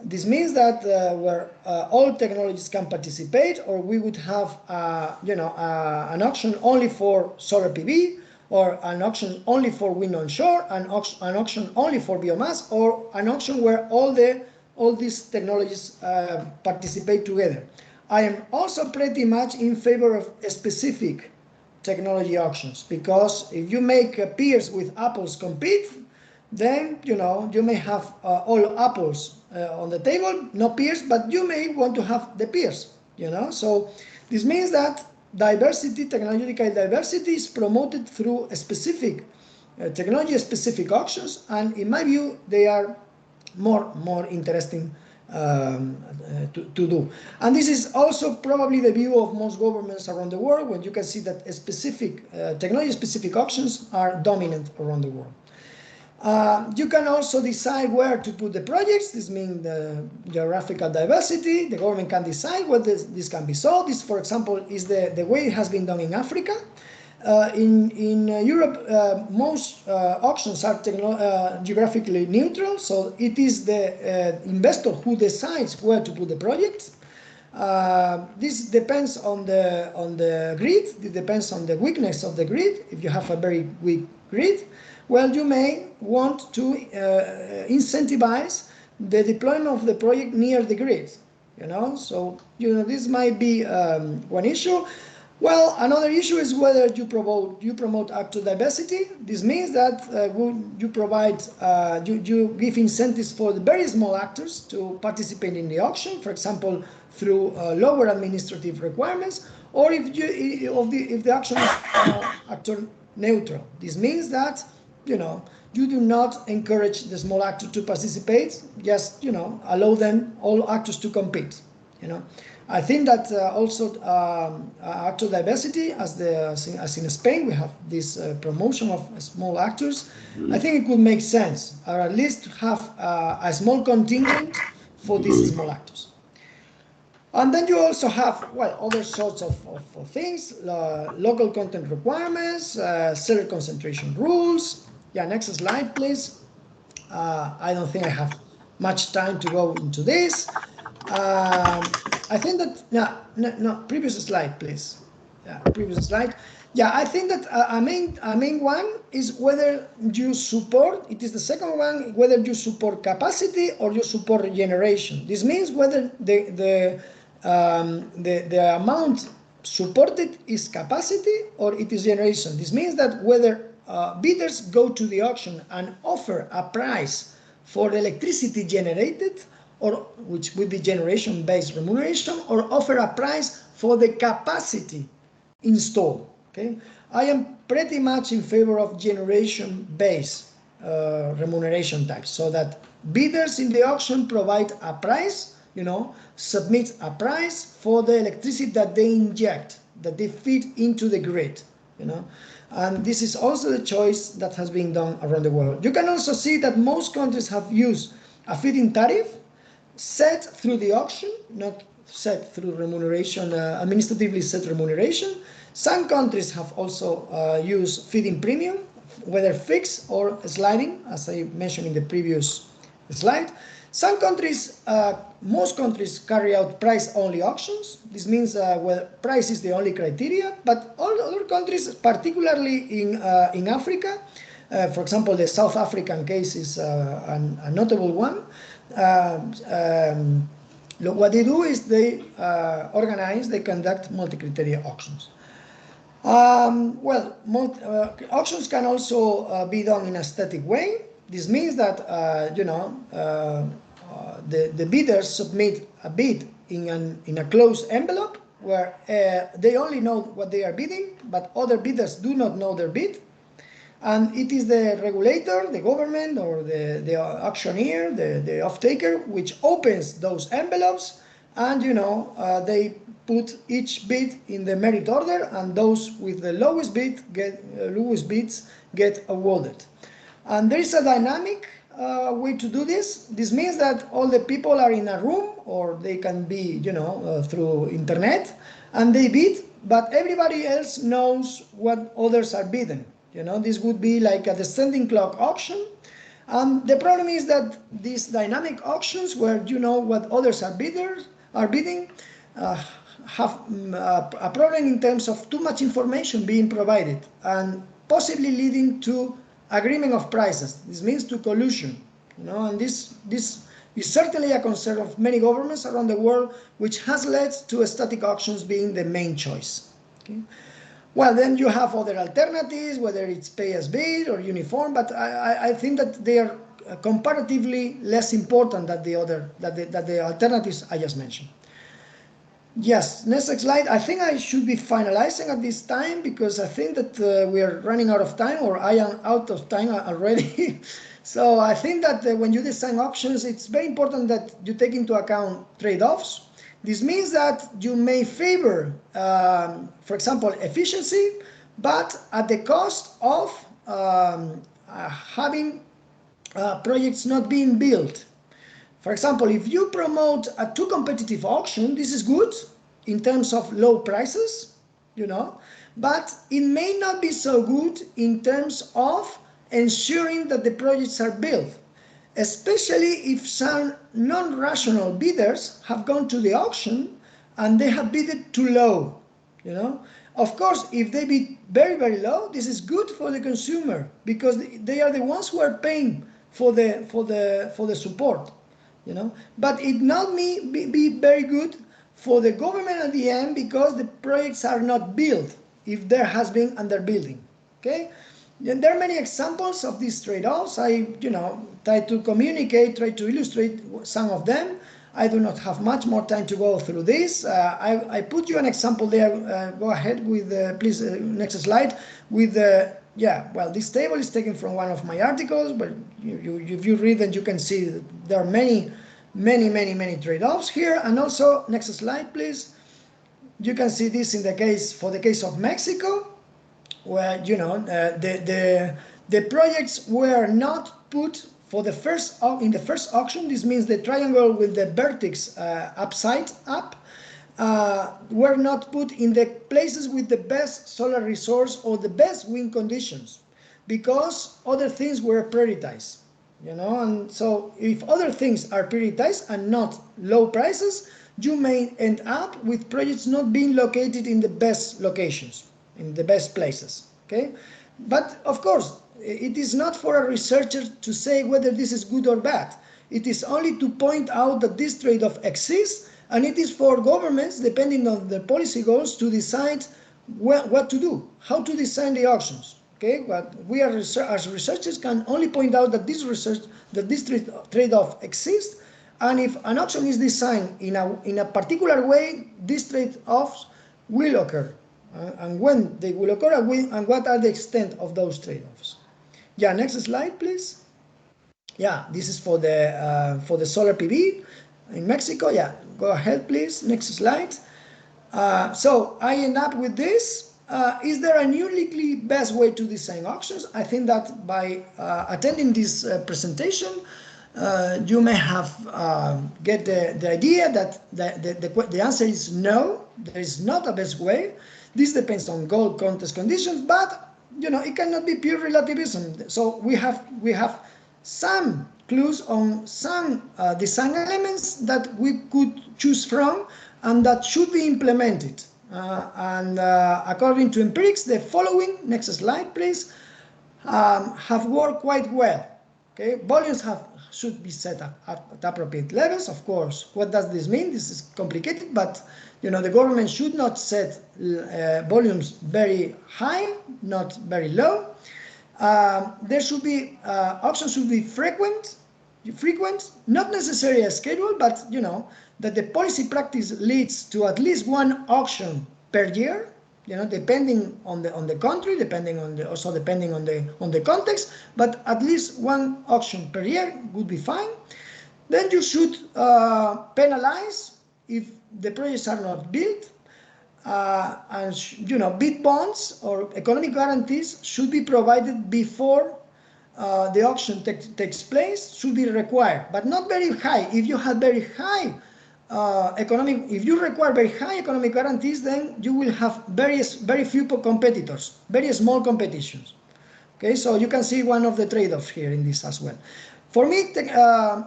[SPEAKER 5] This means that where all technologies can participate, or we would have an auction only for solar PV, or an auction only for wind onshore, an auction only for biomass, or an auction where all these technologies participate together. I am also pretty much in favor of specific technology auctions, because if you make peers with apples compete, then you may have all apples on the table, no peers, but you may want to have the peers. So this means that diversity, technological diversity, is promoted through a specific technology-specific auctions, and in my view, they are more interesting to do. And this is also probably the view of most governments around the world, when you can see that specific technology-specific auctions are dominant around the world. You can also decide where to put the projects. This means the geographical diversity. The government can decide whether this can be solved. This, for example, is the way it has been done in Africa. In Europe, most auctions are geographically neutral, so it is the investor who decides where to put the projects. This depends on the grid. It depends on the weakness of the grid. If you have a very weak grid, well, you may want to incentivize the deployment of the project near the grid. So this might be one issue. Well, another issue is whether you promote active diversity. This means that you provide, you give incentives for the very small actors to participate in the auction, for example, through lower administrative requirements, or if the auction is actor neutral. This means that you do not encourage the small actor to participate. Just allow all actors to compete. I think that also actor diversity, as in Spain we have this promotion of small actors. I think it could make sense, or at least have a small contingent for these small actors. And then you also have, well, other sorts of things, local content requirements, seller concentration rules. Yeah, next slide, please. I don't think I have much time to go into this. I think that, no, previous slide, please. Yeah, previous slide. Yeah, I think that a main one is whether you support, it is the second one, whether you support capacity or you support regeneration. This means whether the amount supported is capacity or it is generation. This means that whether bidders go to the auction and offer a price for the electricity generated, or which would be generation-based remuneration, or offer a price for the capacity installed. Okay, I am pretty much in favor of generation-based remuneration types, so that bidders in the auction provide a price, submit a price for the electricity that they inject, that they feed into the grid, And this is also the choice that has been done around the world. You can also see that most countries have used a feed-in tariff set through the auction, not set through remuneration, administratively set remuneration. Some countries have also used feed-in premium, whether fixed or sliding, as I mentioned in the previous slide. Some countries, most countries carry out price-only auctions. This means where price is the only criteria, but all other countries, particularly in Africa, for example, the South African case is a notable one. What they do is they conduct multi-criteria auctions. Auctions can also be done in a static way. This means that the bidders submit a bid in a closed envelope where they only know what they are bidding, but other bidders do not know their bid. And it is the regulator, the government, or the auctioneer, the off-taker, which opens those envelopes, and they put each bid in the merit order, and those with the lowest bids get awarded. And there is a dynamic way to do this. This means that all the people are in a room, or they can be, through internet, and they bid, but everybody else knows what others are bidding. This would be like a descending clock auction. The problem is that these dynamic auctions, where you know what others are bidding, have a problem in terms of too much information being provided. And possibly leading to agreement of prices. This means to collusion, and this is certainly a concern of many governments around the world, which has led to static auctions being the main choice. Okay? Well, then you have other alternatives, whether it's pay as bid or uniform, but I think that they are comparatively less important than the alternatives I just mentioned. Yes, next slide. I think I should be finalizing at this time because I think that we are running out of time, or I am out of time already. So I think that when you design options, it's very important that you take into account trade-offs. This means that you may favor, for example, efficiency, but at the cost of having projects not being built. For example, if you promote a too competitive auction, this is good in terms of low prices, but it may not be so good in terms of ensuring that the projects are built, especially if some non-rational bidders have gone to the auction and they have bid too low. Of course, if they bid very, very low, this is good for the consumer because they are the ones who are paying for the support. But it not be very good for the government at the end because the projects are not built if there has been underbuilding. Okay, and there are many examples of these trade-offs. I try to illustrate some of them. I do not have much more time to go through this. I put you an example there. Go ahead with please next slide with well, this table is taken from one of my articles, but if you read it, you can see that there are many trade-offs here. And also, next slide, please. You can see this for the case of Mexico, where the projects were not put in the first auction. This means the triangle with the vertex upside up. Were not put in the places with the best solar resource or the best wind conditions because other things were prioritized, and so if other things are prioritized and not low prices, you may end up with projects not being located in the best locations, in the best places. Okay, but of course it is not for a researcher to say whether this is good or bad. It is only to point out that this trade-off exists. And it is for governments, depending on their policy goals, to decide what to do, how to design the auctions. Okay, but we as researchers can only point out that this trade-off exists, and if an auction is designed in a particular way, these trade-offs will occur, and when they will occur, and what are the extent of those trade-offs. Yeah, next slide, please. Yeah, this is for the solar PV. In Mexico, yeah, go ahead, please. Next slide. So I end up with this. Is there a uniquely best way to design auctions? I think that by attending this presentation, you may have get the idea that the answer is no. There is not a best way. This depends on goal contest conditions, but it cannot be pure relativism. So we have some clues on some design elements that we could choose from and that should be implemented. And according to empirics, the following, next slide please, have worked quite well. Okay, volumes should be set at appropriate levels, of course. What does this mean? This is complicated, but the government should not set volumes very high, not very low. There should be auctions should be frequent, not necessarily a schedule, but that the policy practice leads to at least one auction per year. Depending on the country, depending on the context, but at least one auction per year would be fine. Then you should penalize if the projects are not built. And bid bonds or economic guarantees should be provided before the auction takes place, should be required, but not very high. If you have very high if you require very high economic guarantees, then you will have very few competitors, very small competitions. Okay, so you can see one of the trade-offs here in this as well. For me,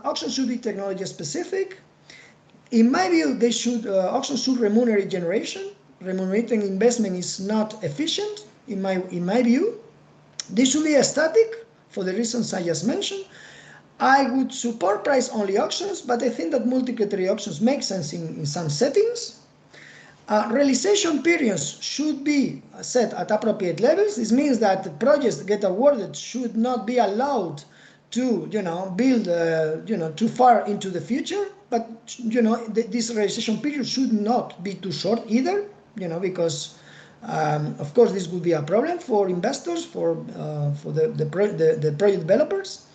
[SPEAKER 5] auctions should be technology specific. In my view, auctions should remunerate generation. Remunerating investment is not efficient, in my view. This should be static for the reasons I just mentioned. I would support price-only auctions, but I think that multi-criteria auctions make sense in some settings. Realization periods should be set at appropriate levels. This means that the projects that get awarded should not be allowed to, build, too far into the future. But, this realization period should not be too short either, because, of course, this would be a problem for investors, for the project developers.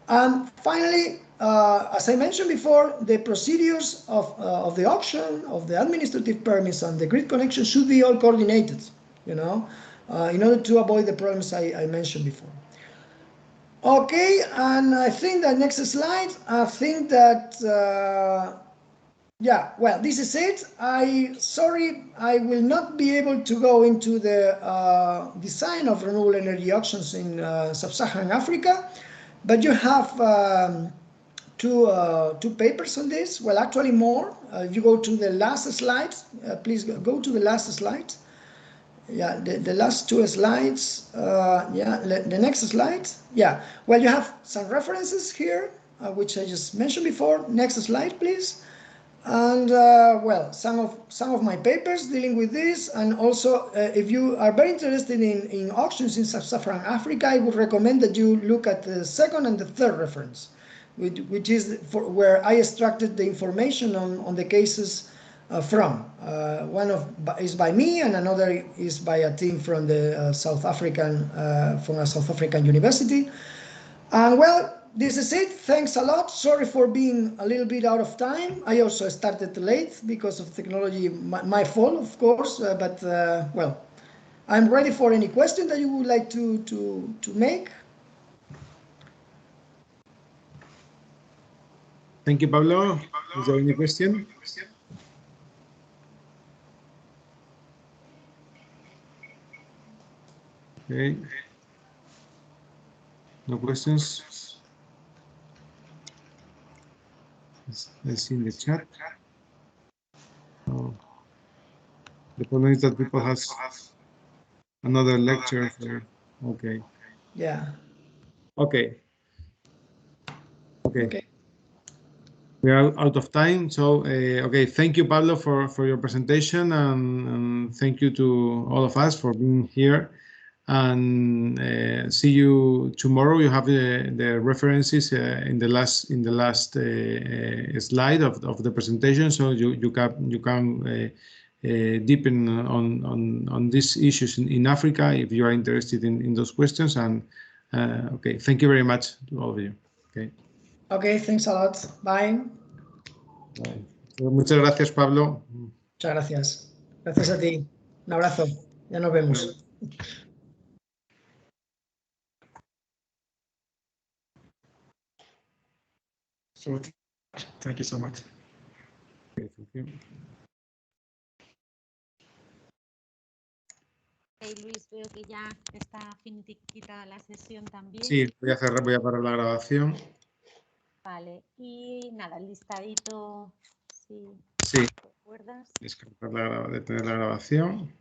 [SPEAKER 5] And finally, as I mentioned before, the procedures of the auction, of the administrative permits and the grid connection should be all coordinated, in order to avoid the problems I mentioned before. Okay, and I think that next slide, I think that, yeah, well, this is it. Sorry, I will not be able to go into the design of renewable energy auctions in sub-Saharan Africa. But you have two papers on this. Well, actually more. If you go to the last slide, please go to the last slide. Yeah, the last two slides. Yeah, the next slide. Yeah. Well, you have some references here, which I just mentioned before. Next slide, please. And well, some of my papers dealing with this, and also if you are very interested in auctions in sub-Saharan Africa, I would recommend that you look at the second and the third reference, which is where I extracted the information on the cases from. One is by me, and another is by a team from the South African university. And well, this is it. Thanks a lot. Sorry for being a little bit out of time. I also started late because of technology, my fault, of course. But well, I'm ready for any question that you would like to make.
[SPEAKER 2] Thank you, Pablo. Is there any question? Okay. No questions. Let's see in the chat. Oh. The problem is that people have another lecture. Okay.
[SPEAKER 5] Yeah.
[SPEAKER 2] Okay. We are out of time, so okay. Thank you, Pablo, for your presentation, and thank you to all of us for being here. And see you tomorrow. You have the references in the last slide of the presentation, so you can deepen on these issues in Africa if you are interested in those questions. And okay, thank you very much to all of you. Okay.
[SPEAKER 5] Okay, thanks a lot. Bye.
[SPEAKER 2] Bye. Muchas gracias, Pablo.
[SPEAKER 5] Muchas gracias. Gracias a ti. Un abrazo. Ya nos vemos.
[SPEAKER 3] So, thank you so much.
[SPEAKER 2] Okay, thank you.
[SPEAKER 6] Hey, Luis, veo que ya está finiquita la sesión también.
[SPEAKER 2] Sí, voy a parar la grabación.
[SPEAKER 6] Vale, y nada, el listadito, si
[SPEAKER 2] sí.
[SPEAKER 6] recuerdas.
[SPEAKER 2] Descargar detener la grabación.